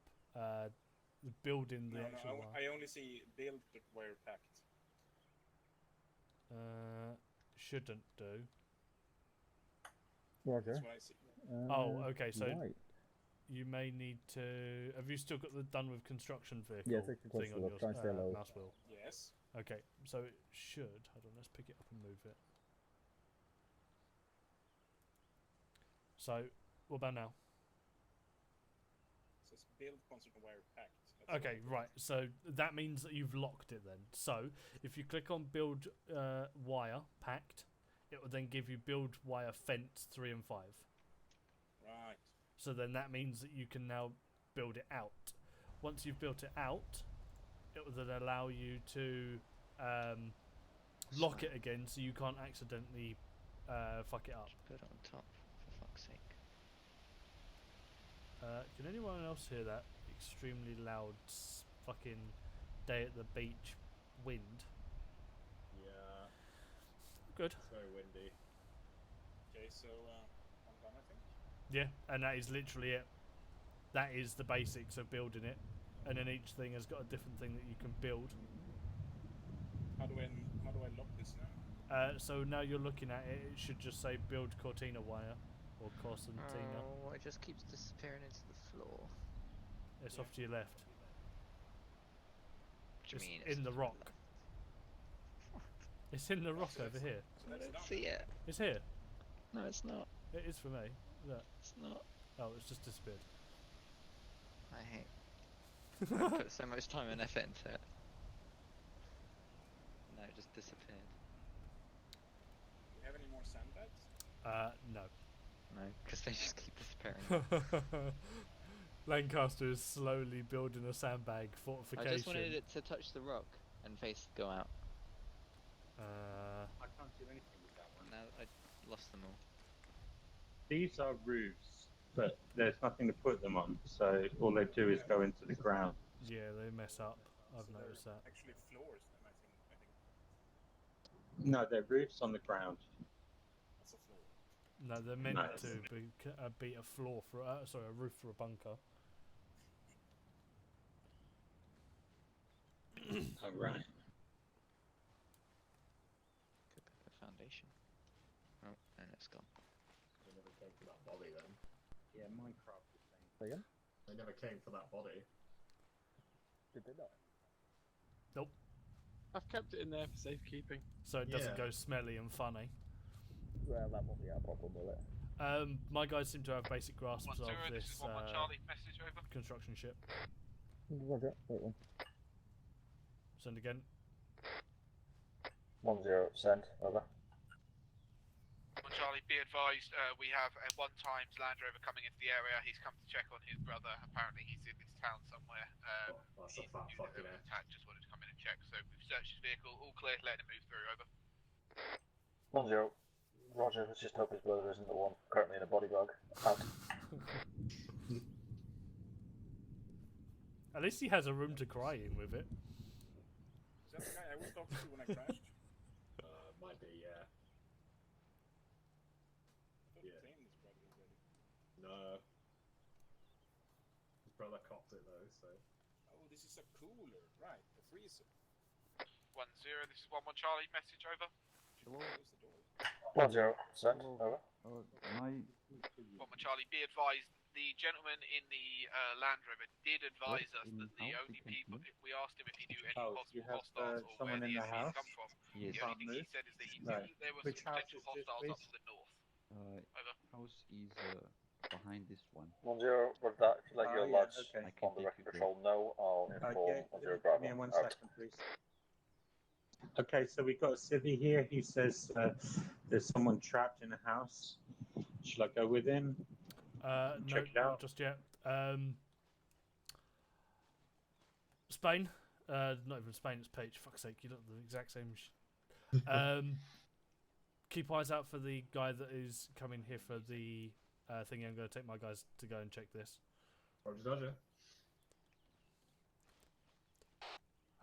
building the actual wire. I only see build wire packed. Shouldn't do. Roger. That's what I see. Oh, okay. So right. you may need to. Have you still got the done with construction vehicle Yeah, take the thing on look. your Try and stay low. mouse wheel? Yes. Okay, so it should. Hold on, let's pick it up and move it. So, what about now? It says build constant wire packed. That's Okay, right. So that means that you've locked it then. So if you click on build wire packed, it will then give you build wire fence 3 and 5. Right. So then that means that you can now build it out. Once you've built it out, it will then allow you to lock it again, so you can't accidentally fuck it up. Put it on top, for fuck's sake. Can anyone else hear that extremely loud fucking day at the beach wind? Yeah. Good. It's very windy. Okay, so I'm done, I think. Yeah, and that is literally it. That is the basics of building it, and then each thing has got a different thing that you can build. How do I lock this now? So now you're looking at it, it should just say build Cortina wire or Corsentina. Oh, it just keeps disappearing into the floor. It's off to your left. What do you mean? It's in the rock. It's in the rock So over it's- here. So I that's don't done. see it. It's here. No, it's not. It is for me. Look. It's not. Oh, it's just disappeared. I hate. I put so much time and effort into it. No, it just disappeared. Do you have any more sandbags? No. No, because they just keep disappearing. Lancaster is slowly building a sandbag fortification. I just wanted it to touch the rock and face go out. I can't do anything with that one. Now I lost them all. These are roofs, but there's nothing to put them on, so all they do is go into the ground. Yeah, they mess up. I've So noticed they're that. actually floors, then I think. No, they're roofs on the ground. That's a floor. No, they're meant Nice. to be a floor for a roof for a bunker. Oh, right. Could be the foundation. Oh, and it's gone. They never came for that body then. Yeah, Minecraft is saying. Say again? They never came for that body. Did they not? Nope. I've kept it in there for safekeeping. So it doesn't Yeah. go smelly and funny. Well, that won't be our problem, will it? My guys seem to have basic grasps 1-0, of this this is 1-1 Charlie, message over. construction ship. Roger. Wait one. Send again. 1-0, send, over. 1 Charlie, be advised, we have a 1-times Land Rover coming into the area. He's come to check on his brother. Apparently he's in this town somewhere. That's a fat fucking egg. Attack, just wanted to come in and check. So we've searched his vehicle, all clear, letting him move through, over. 1-0. Roger, let's just hope his brother isn't the one currently in a body bag. Out. At least he has a room to cry in with it. Is that the guy I was talking to when I crashed? Might be, yeah. I thought you claimed this brother already. No. His brother copped it though, so. Oh, this is a cooler, right? The freezer. 1-0, this is 1-1 Charlie, message over. Should close the door. 1-0, send, over. My 1-1 Charlie, be advised, the gentleman in the Land Rover did advise us that the only people, if we asked him if he knew any Oh, you possible have hostiles or where someone the in the SCs house? come from, Yes. the only thing he said is that he Right. knew there were Which some house potential is this, hostiles up please? to the north. uh, house is behind this one. 1-0, with that, if you let your yeah, lads okay. I can on the take record you patrol know, I'll inform Okay, 1-0 give Bravo. me 1 Out. second, please. Okay, so we've got a civvy here. He says there's someone trapped in a house. Shall I go with him? No, Check it not out. just yet. Spain. Not even Spain, it's Peach. Fuck's sake, you look the exact same. Keep eyes out for the guy that is coming here for the thingy. I'm going to take my guys to go and check this. Roger, Dodger.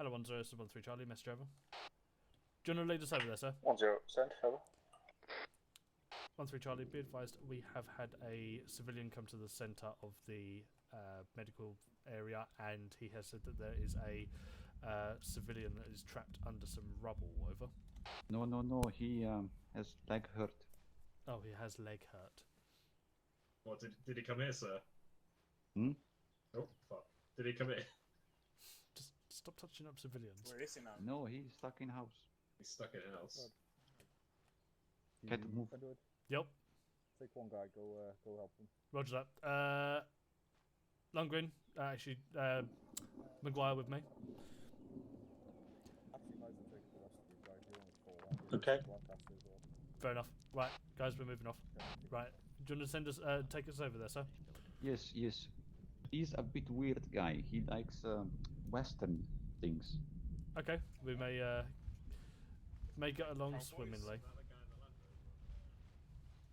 Hello, 10, this is 13 Charlie, message over. Do you want to lead us over there, sir? 10, send, over. 13 Charlie, be advised, we have had a civilian come to the centre of the medical area, and he has said that there is a civilian that is trapped under some rubble. Over. No, he has leg hurt. Oh, he has leg hurt. What, did he come here, sir? Hmm? Oh, fuck. Did he come here? Just stop touching up civilians. Where is he now? No, he's stuck in house. He's stuck in a house. Get to move. Edward, Yep. take one guy, go help him. Roger that. Lundgren, actually, Maguire with me. Actually, might as well take the rest of you guys. You only 4 left. Okay. Lancaster as well. Fair enough. Right, guys, we're moving off. Right, do you want to send us, take us over there, sir? Yes. He's a bit weird guy. He likes Western things. Okay, we may get along swimmingly.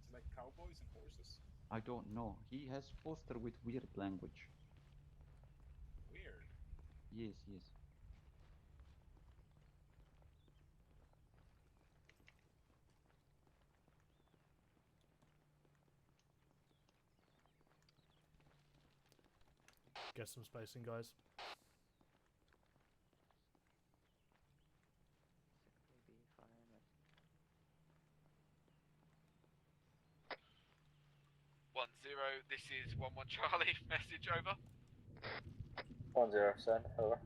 It's like cowboys and horses. I don't know. He has poster with weird language. Weird. Yes. Get some spacing, guys. This is 11 Charlie. Message over. 10, send, over.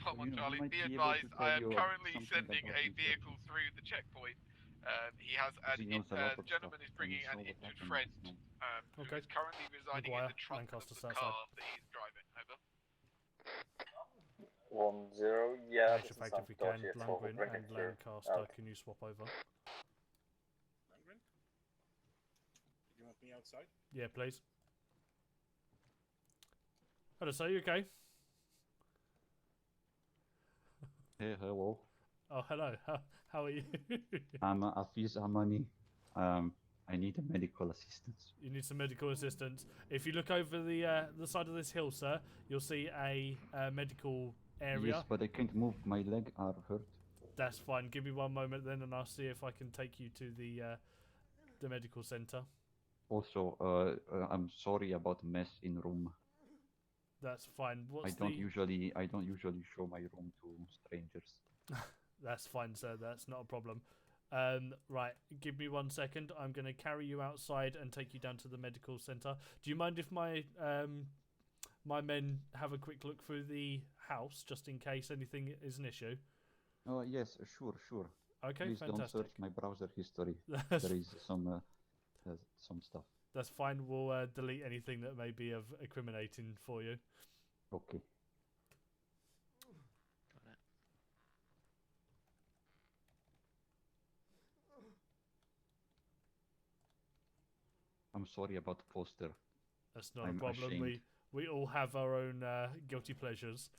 11 Charlie. might Be be able to advised, tell I am you currently something sending about a himself. vehicle through the checkpoint. He has He knows a lot the of gentleman stuff, is bringing and an he saw what injured happened friend last night. who Okay. is currently residing Maguire, in the trunk Lancaster, of the south car side. that he's driving. Over. 10, yeah. Action this fact is if we some can. dodgy at all, Lundgren bring it and through. Lancaster, Okay. can you swap over? Lundgren? You want me outside? Yeah, please. Hello, sir, you okay? Hey, hello. Oh, hello. How are you? I'm Afiz Amani. I need a medical assistance. You need some medical assistance. If you look over the side of this hill, sir, you'll see a medical area. Yes, but I can't move. My leg are hurt. That's fine. Give me one moment then, and I'll see if I can take you to the medical centre. Also, I'm sorry about mess in room. That's fine. I don't usually show my room to strangers. That's fine, sir. That's not a problem. Right, give me 1 second. I'm going to carry you outside and take you down to the medical centre. Do you mind if my my men have a quick look through the house, just in case anything is an issue? Oh yes, sure. Okay, Please fantastic. don't search my browser history. That's There is some stuff. That's fine. We'll delete anything that may be of incriminating for you. Okay. I'm sorry about the poster. That's not I'm a problem. ashamed. We all have our own guilty pleasures.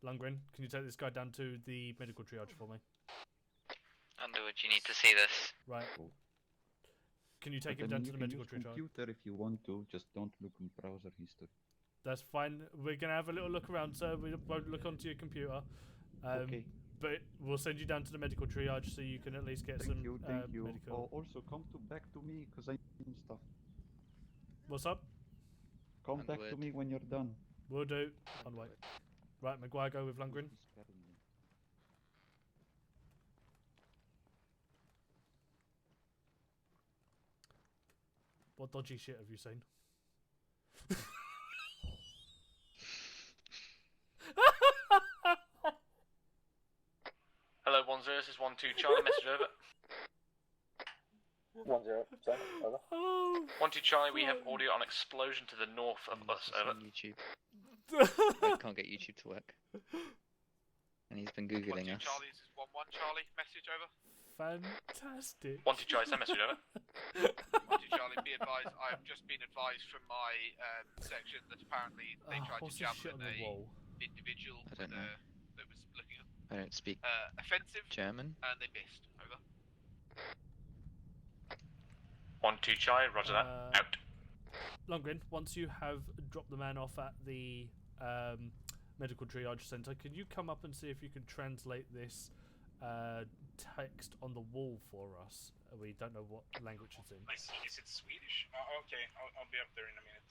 Lundgren, can you take this guy down to the medical triage for me? Underwood, you need to see this. Right. Can you take But him then down you to the can medical use triage? computer if you want to. Just don't look in browser history. That's fine. We're going to have a little look around, sir. We won't look onto your computer. Okay. But we'll send you down to the medical triage so you can at least get Thank you. medical... Oh, also come back to me because I need stuff. What's up? Come back to me when you're done. Will do. On way. Right, Maguire, go with Lundgren. What dodgy shit have you seen? Hello, 10, this is 12 Charlie, message over. 10, send, over. 12 Charlie, we have audio on explosion to the north of us, over. YouTube. I can't get YouTube to work. And he's been googling 12 us. Charlie, this is 11 Charlie. Message over. Fantastic. 12 Charlie, send message over. 12 Charlie, be advised. I have just been advised from my section that apparently they tried to what's this shit javelin on the wall? individual I don't know. that was looking up. I don't speak Offensive. German. And they missed. Over. 12 Charlie, roger that. Out. Lundgren, once you have dropped the man off at the medical triage centre, can you come up and see if you can translate this text on the wall for us? We don't know what language it's in. Is it Swedish? Okay, I'll be up there in a minute.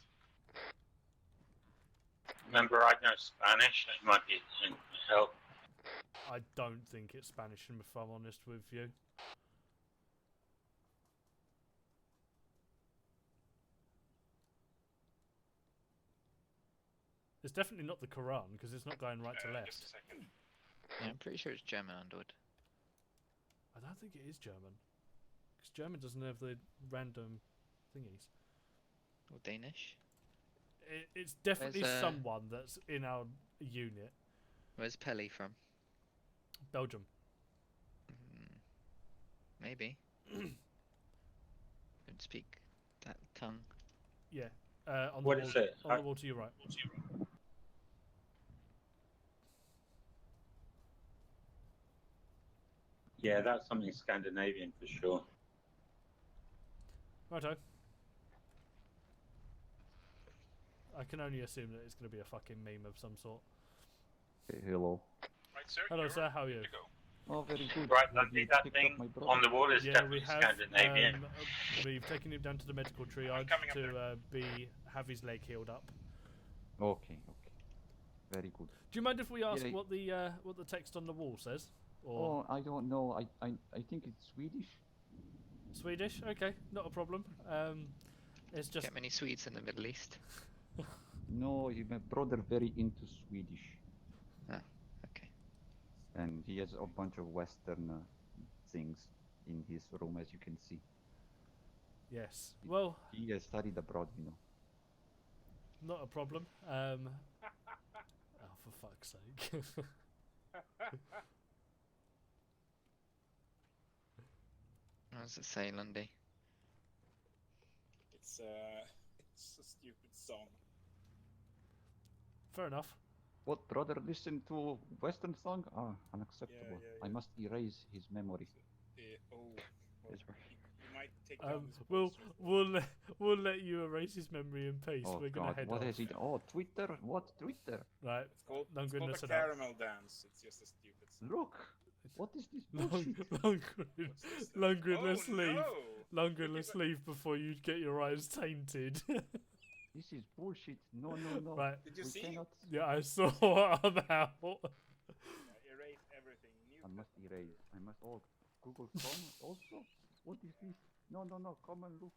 Remember, I know Spanish. That might be some help. I don't think it's Spanish, if I'm honest with you. It's definitely not the Quran, because it's not going right to left. Just a second. Yeah, I'm pretty sure it's German, Underwood. I don't think it is German. Because German doesn't have the random thingies. Or Danish. It's definitely Where's, someone that's in our unit. Where's Pelly from? Belgium. Maybe. Don't speak that tongue. Yeah. On What the is wall, it? On the wall to your right. Yeah, that's something Scandinavian for sure. Righto. I can only assume that it's going to be a fucking meme of some sort. Hey, hello. Right, sir. Hello, sir. How are you? Oh, very good. Right, lovely. That thing on the wall is Yeah, definitely we have. Scandinavian. We've taken him down to the medical triage to have his leg healed up. Okay. Very good. Do you mind if we ask Yeah, what the text on the wall says? Oh, I don't know. I think it's Swedish. Swedish? Okay, not a problem. It's just. Get many Swedes in the Middle East. No, my brother very into Swedish. Ah, okay. And he has a bunch of Western things in his room, as you can see. Yes. Well. He has studied abroad, you know. Not a problem. Oh, for fuck's sake. What does it say, Lundy? It's a stupid song. Fair enough. What, brother, listen to Western song? Ah, unacceptable. Yeah. I must erase his memory. Well, Yes, you might take down this we'll let you erase his memory in peace. Oh We're gonna God, head what off. is it? Oh, Twitter? What Twitter? Right. It's called Lundgren, the listen caramel dance. It's just a stupid song. Look, what is this bullshit? Lundgren, Oh, let's leave. no. Lundgren, let's leave before you get your eyes tainted. This is bullshit. No. Right. Did you We see? cannot. Yeah, I saw about. Erase everything. I must erase. I must. Oh, Google Chrome also. What is this? No. Come and look.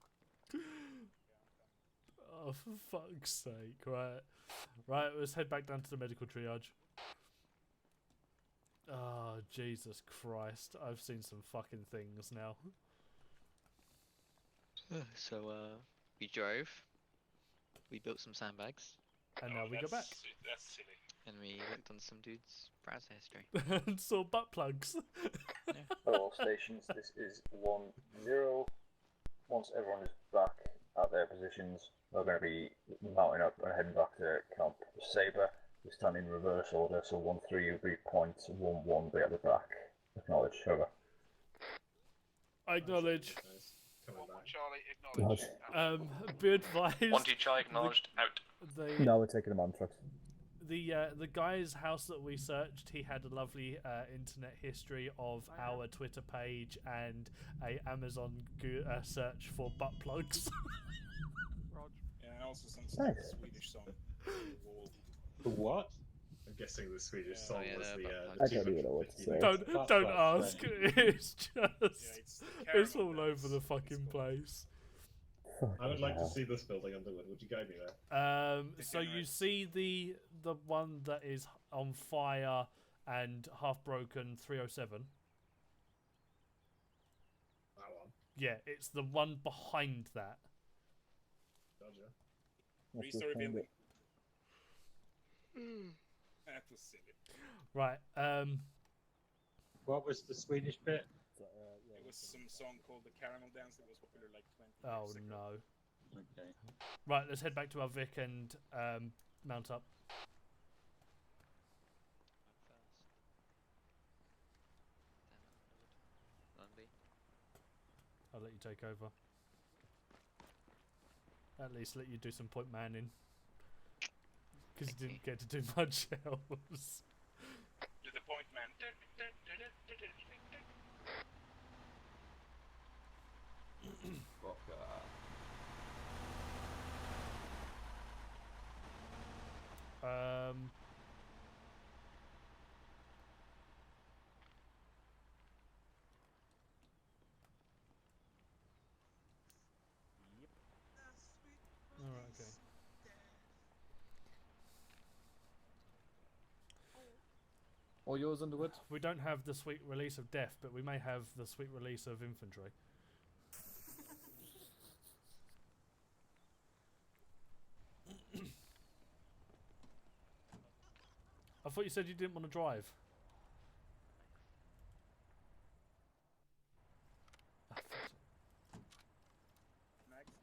Oh, for fuck's sake! Right. Let's head back down to the medical triage. Oh, Jesus Christ! I've seen some fucking things now. So, we drove. We built some sandbags. And now we go back. That's silly. And we looked on some dude's browser history. And saw butt plugs. All stations, this is 1-0. Once everyone is back at their positions, we're going to be mounting up and heading back to Camp Sabre. We stand in reverse order, so 1-3 will be point, 1-1 be at the back. Acknowledge, over. I acknowledge. Charlie, acknowledge. Be advised. 1 2 Charlie acknowledged. Out. No, we're taking them on trucks. The guy's house that we searched, he had a lovely internet history of our Twitter page and a Amazon search for butt plugs. Yeah, and also some Nice. Swedish song. The what? I'm guessing the Swedish song yeah, was they're the. butt I don't even know what to say. Don't ask. It's just it's it's caramel all over dance, the it's fucking called. place. I would like to see this building Underwood. Would you guide me there? So you see the one that is on fire and half broken 307. That one. Yeah, it's the one behind that. Gotcha. Let's go Three-story find building. it. That was silly. Right. What was the Swedish bit? It was some song called the Caramel Dance that was popular like 20 Oh years ago. no. Okay. Right, let's head back to our Vic and mount up. I'll let you take over. At least let you do some point manning. Because you didn't get to do much else. Do the point man. Alright, okay. All yours, Underwood? We don't have the sweet release of death, but we may have the sweet release of infantry. I thought you said you didn't want to drive. Next.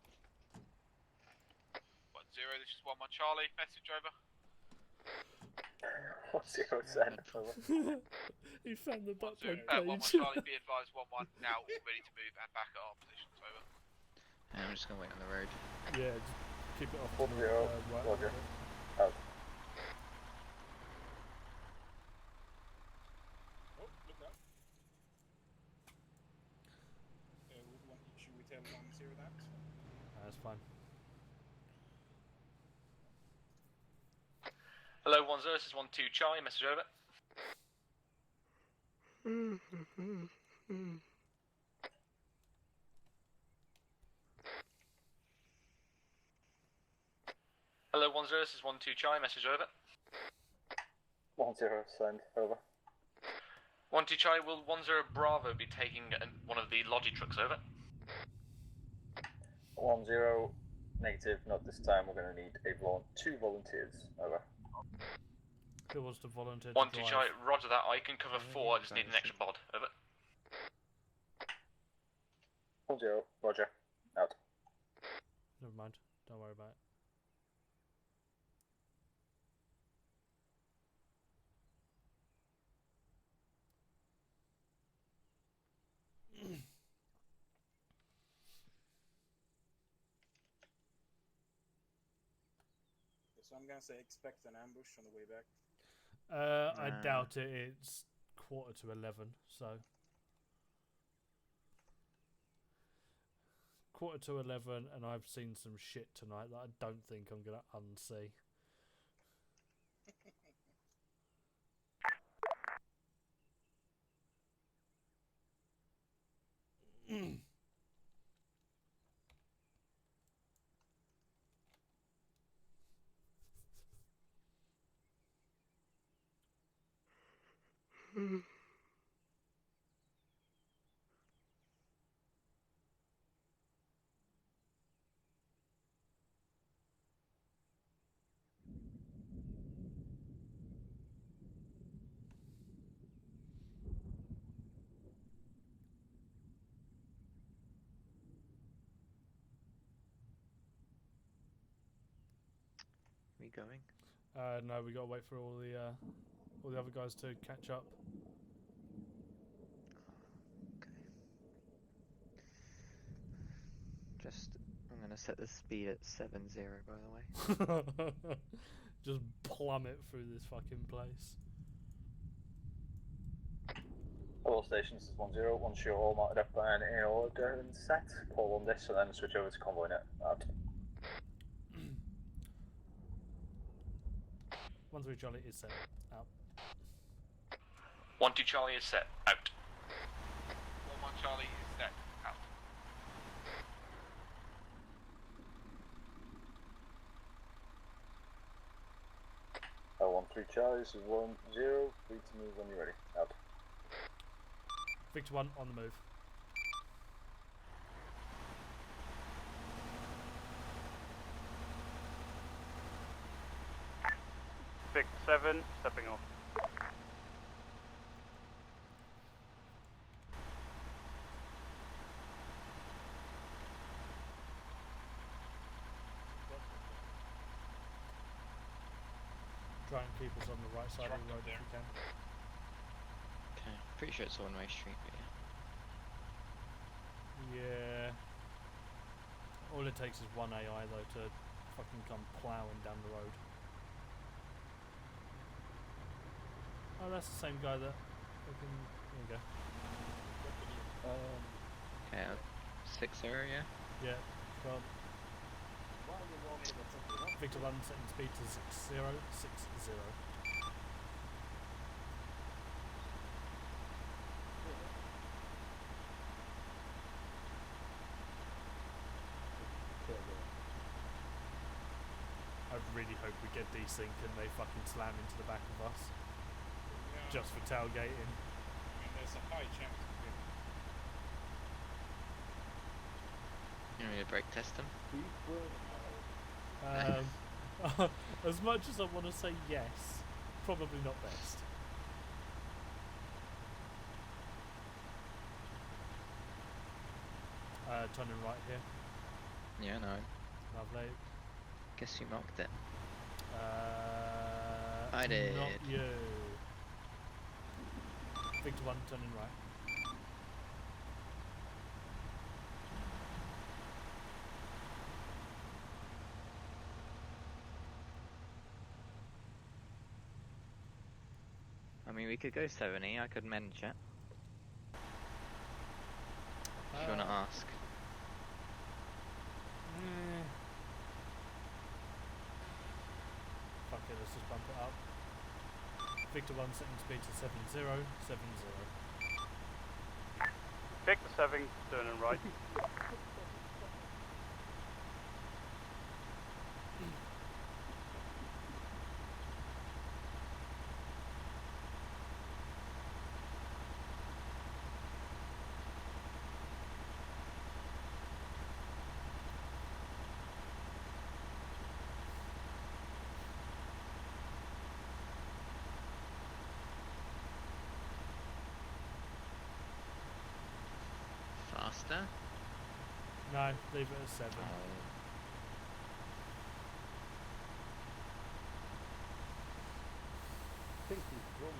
1-0, this is 1-1 Charlie. Message over. 1-0 send over. He found the butt plug 1-1 page. Charlie, be advised 1-1 now, all ready to move and back at our positions. Over. I'm just gonna wait on the road. Yeah, just keep it off. 1-0, right Roger. over. Out. Oh, look up. Should we tell 1-0 that? That's fine. Hello, 1-0, this is 1-2 Charlie, message over. Hello, 1-0, this is 1-2 Charlie, message over. 1-0 send over. 1-2 Charlie, will 1-0 Bravo be taking one of the Logi trucks over? 1-0 negative, not this time. We're going to need 2 volunteers. Over. Who wants to volunteer? 1-2 Charlie, roger that, I can cover 4, I just need an extra bod, over. 1-0, Roger. Out. Never mind. Don't worry about it. So I'm gonna say expect an ambush on the way back. I doubt it. It's 11:15, so 11:15, and I've seen some shit tonight that I don't think I'm gonna unsee. We going? No, we gotta wait for all the other guys to catch up. I'm gonna set the speed at 70 by the way. Just plummet through this fucking place. All stations is 1-0. Once you're all marked up and in order and set, pull on this and then switch over to convoy net. Out. 1-3 Charlie is set. Out. 1-2 Charlie is set, out. 1-1 Charlie is set, out. Oh, 1-3 Charlie, this is 1-0. Free to move when you're ready. Out. Victor 1 on the move. Victor 7, stepping off. Try and keep us on the right side of the road if we can. Okay, pretty sure it's a one-way street, but yeah. Yeah. All it takes is one AI though to fucking come ploughing down the road. Oh, that's the same guy that fucking. There you go. Okay, 6-0, yeah? Yeah, gone. Victor 1 setting speed to 60. I really hope we get desync and they fucking slam into the back of us. Yeah. Just for tailgating. I mean, there's a high chance of it. You want me to brake test them? As much as I want to say yes, probably not best. Turning right here. Yeah, no. Lovely. Guess you mocked it. I did. Not you. Victor 1 turning right. I mean, we could go 70. I could mention it. If you want to ask. Fuck it, let's just bump it up. Victor 1 setting speed to 70. Victor 7, turning right. Faster? No, leave it at 7. I think he's wrong.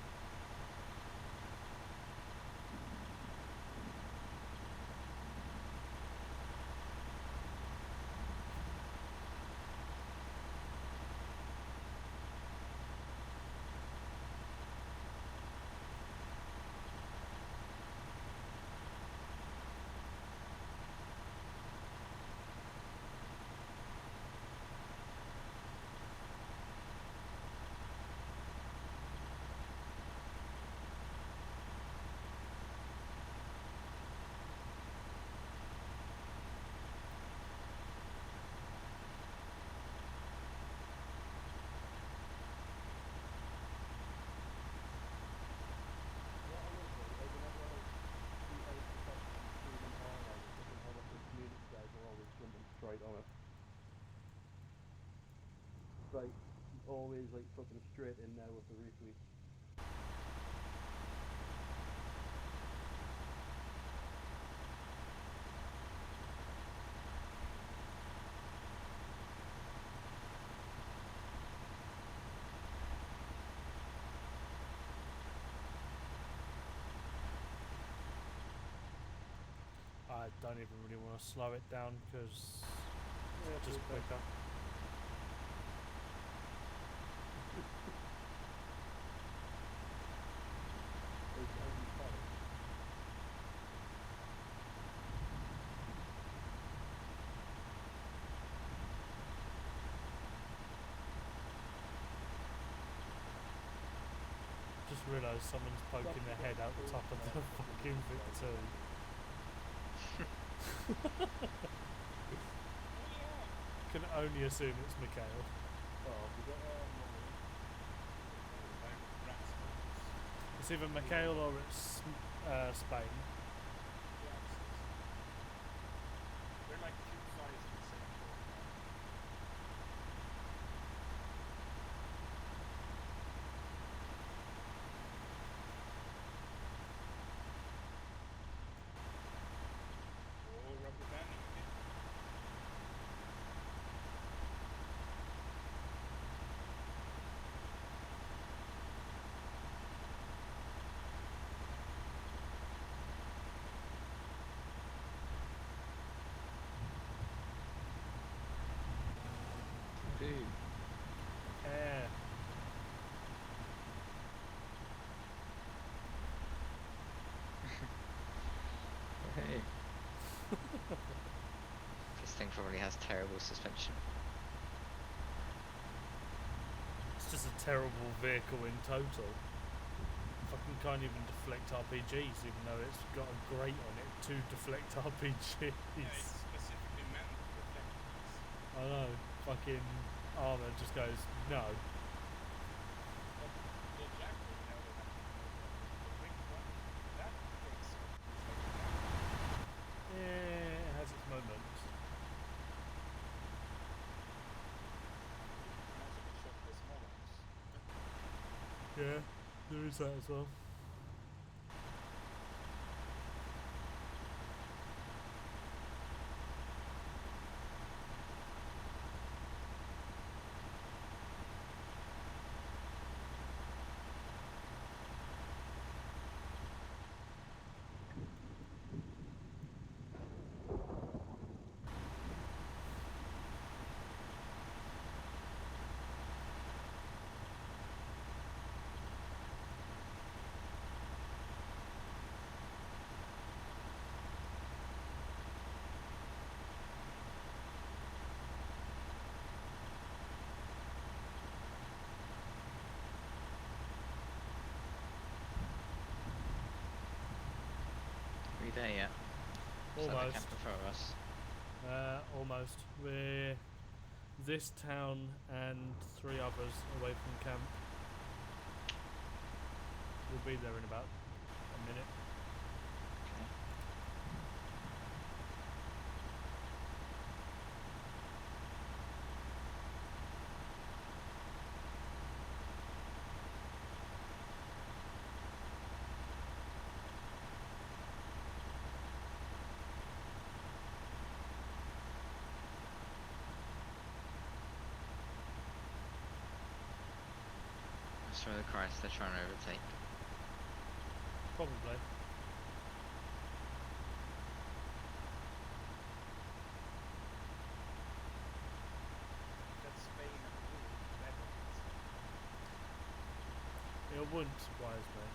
Straight on it. Like, always like fucking straight in there with the retweets. I don't even really want to slow it down because it's just quicker. Just realised someone's poking their head out the top of the fucking Victor 2. Can only assume it's Mikhail. It's either Mikhail or it's Spain. They're like two sides of the same coin. Oh, rubber banding a bit. Hey. Yeah. Hey. This thing probably has terrible suspension. It's just a terrible vehicle in total. Fucking can't even deflect RPGs, even though it's got a grate on it to deflect RPGs. Yeah, it's specifically meant to deflect these. I know. Fucking Arma just goes, no. But the Jackal, you know, the big one, that takes off. Yeah, it has its moments. You can also be shot with small ones. Yeah, there is that as well. Are we there yet? Is that the Almost. camp before us? Almost. We're this town and 3 others away from camp. We'll be there in about a minute. I swear to Christ, they're trying to overtake. Probably. That's Spain at the wheel. That one. It wouldn't surprise me.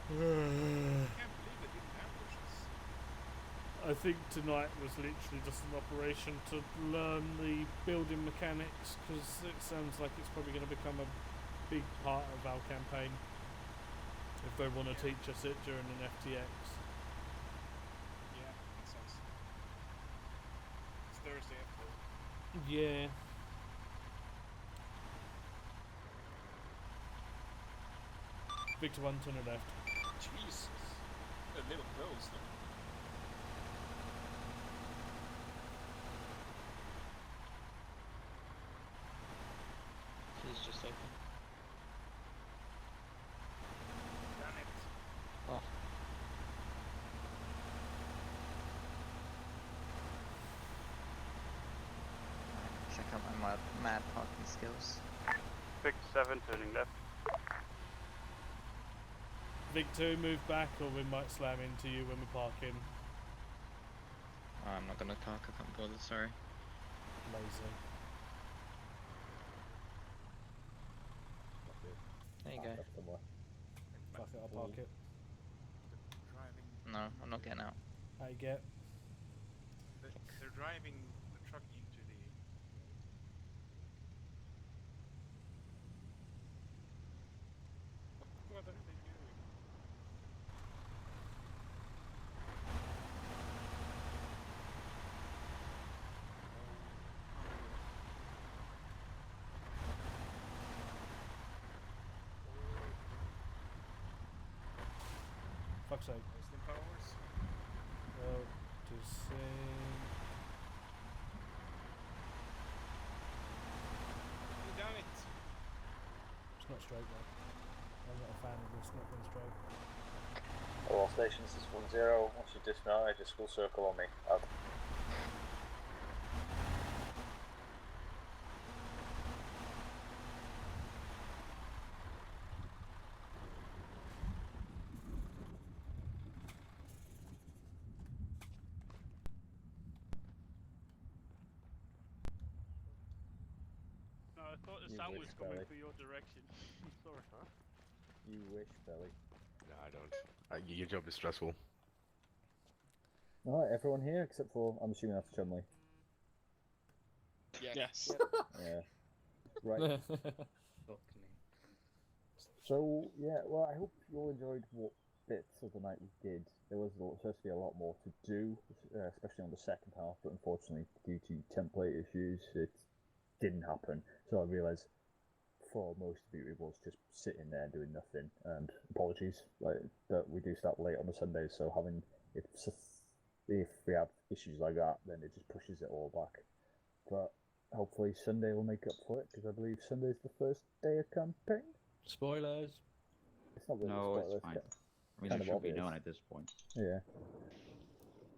I can't believe they didn't ambush us. I think tonight was literally just an operation to learn the building mechanics, because it sounds like it's probably going to become a big part of our campaign if they want to teach us it during an FTX. Yeah, makes sense. It's Thursday after all. Yeah. Victor 1 to the left. Jesus. A little close though. She's just open. Damn it. Oh. Check out my mad parking skills. Victor 7 turning left. Vic 2, move back or we might slam into you when we park in. I'm not gonna park, I can't bother, sorry. Lazy. There you go. Fuck it, I'll park it. Driving. No, I'm not getting out. How you get? They're driving the truck into the. What are they doing? Fuck's sake. Austin Powers. Well, to sing. You done it. It's not straight though. I'm not a fan of this not being straight. All stations, this is 1-0. Once you dismount, just full circle on me. Out. No, I thought the You sound wish, was coming Belly. through your direction. I'm sorry. You wish, Belly. No, I don't. Your job is stressful. Alright, everyone here except for, I'm assuming that's Chumley. Yes. Yeah. Right. So, yeah, well, I hope you all enjoyed what bits of the night we did. There was supposed to be a lot more to do, especially on the second half, but unfortunately, due to template issues, it didn't happen. So I realised for most of you, it was just sitting there doing nothing. And apologies, that we do start late on the Sundays, so if we have issues like that, then it just pushes it all back. But hopefully Sunday will make up for it, because I believe Sunday is the first day of campaign. Spoilers. It's not really No, spoilers. it's fine. I mean, kind it of should be obvious. known at this point. Yeah.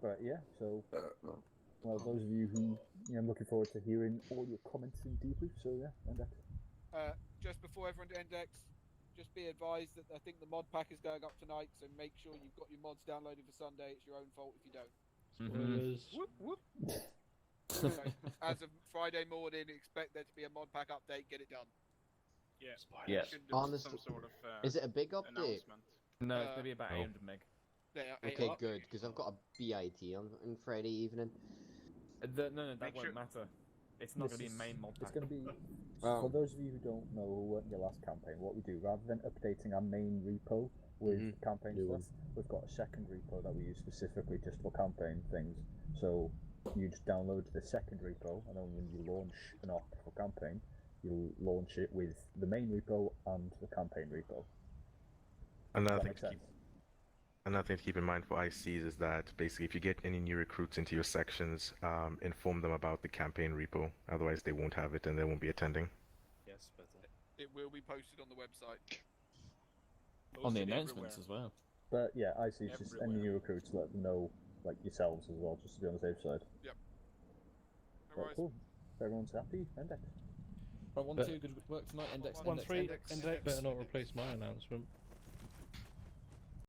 But yeah, so well, those of you who I'm looking forward to hearing all your comments in debrief. So yeah, and that. Just before everyone index, just be advised that I think the mod pack is going up tonight, so make sure you've got your mods downloaded for Sunday. It's your own fault if you don't. Spoilers. Whoop whoop. So, as of Friday morning, expect there to be a mod pack update. Get it done. Yeah. Yes. Should do Honestly, some sort of, is it a big update? announcement. No, it's gonna be about 800 meg. Okay, good, because I've got a BIT on Friday evening. No, that won't matter. It's not going to be a main mod pack. It's going to be, for those of you who don't know who weren't in your last campaign, what we do, rather than updating our main repo with campaign stuff, we've got a second repo that we use specifically just for campaign things. So you just download the second repo, and then when you launch an op for campaign, you'll launch it with the main repo and the campaign repo. Another thing to keep in mind for ICs is that basically if you get any new recruits into your sections, inform them about the campaign repo. Otherwise they won't have it and they won't be attending. Yes, better. It will be posted on the website. On the announcements as well. But yeah, ICs, just any new recruits, let them know, like yourselves as well, just to be on the safe side. Yep. But cool. If everyone's happy, index. Right, 1-2, good work tonight. Index. 1-3, index. Better not replace my announcement.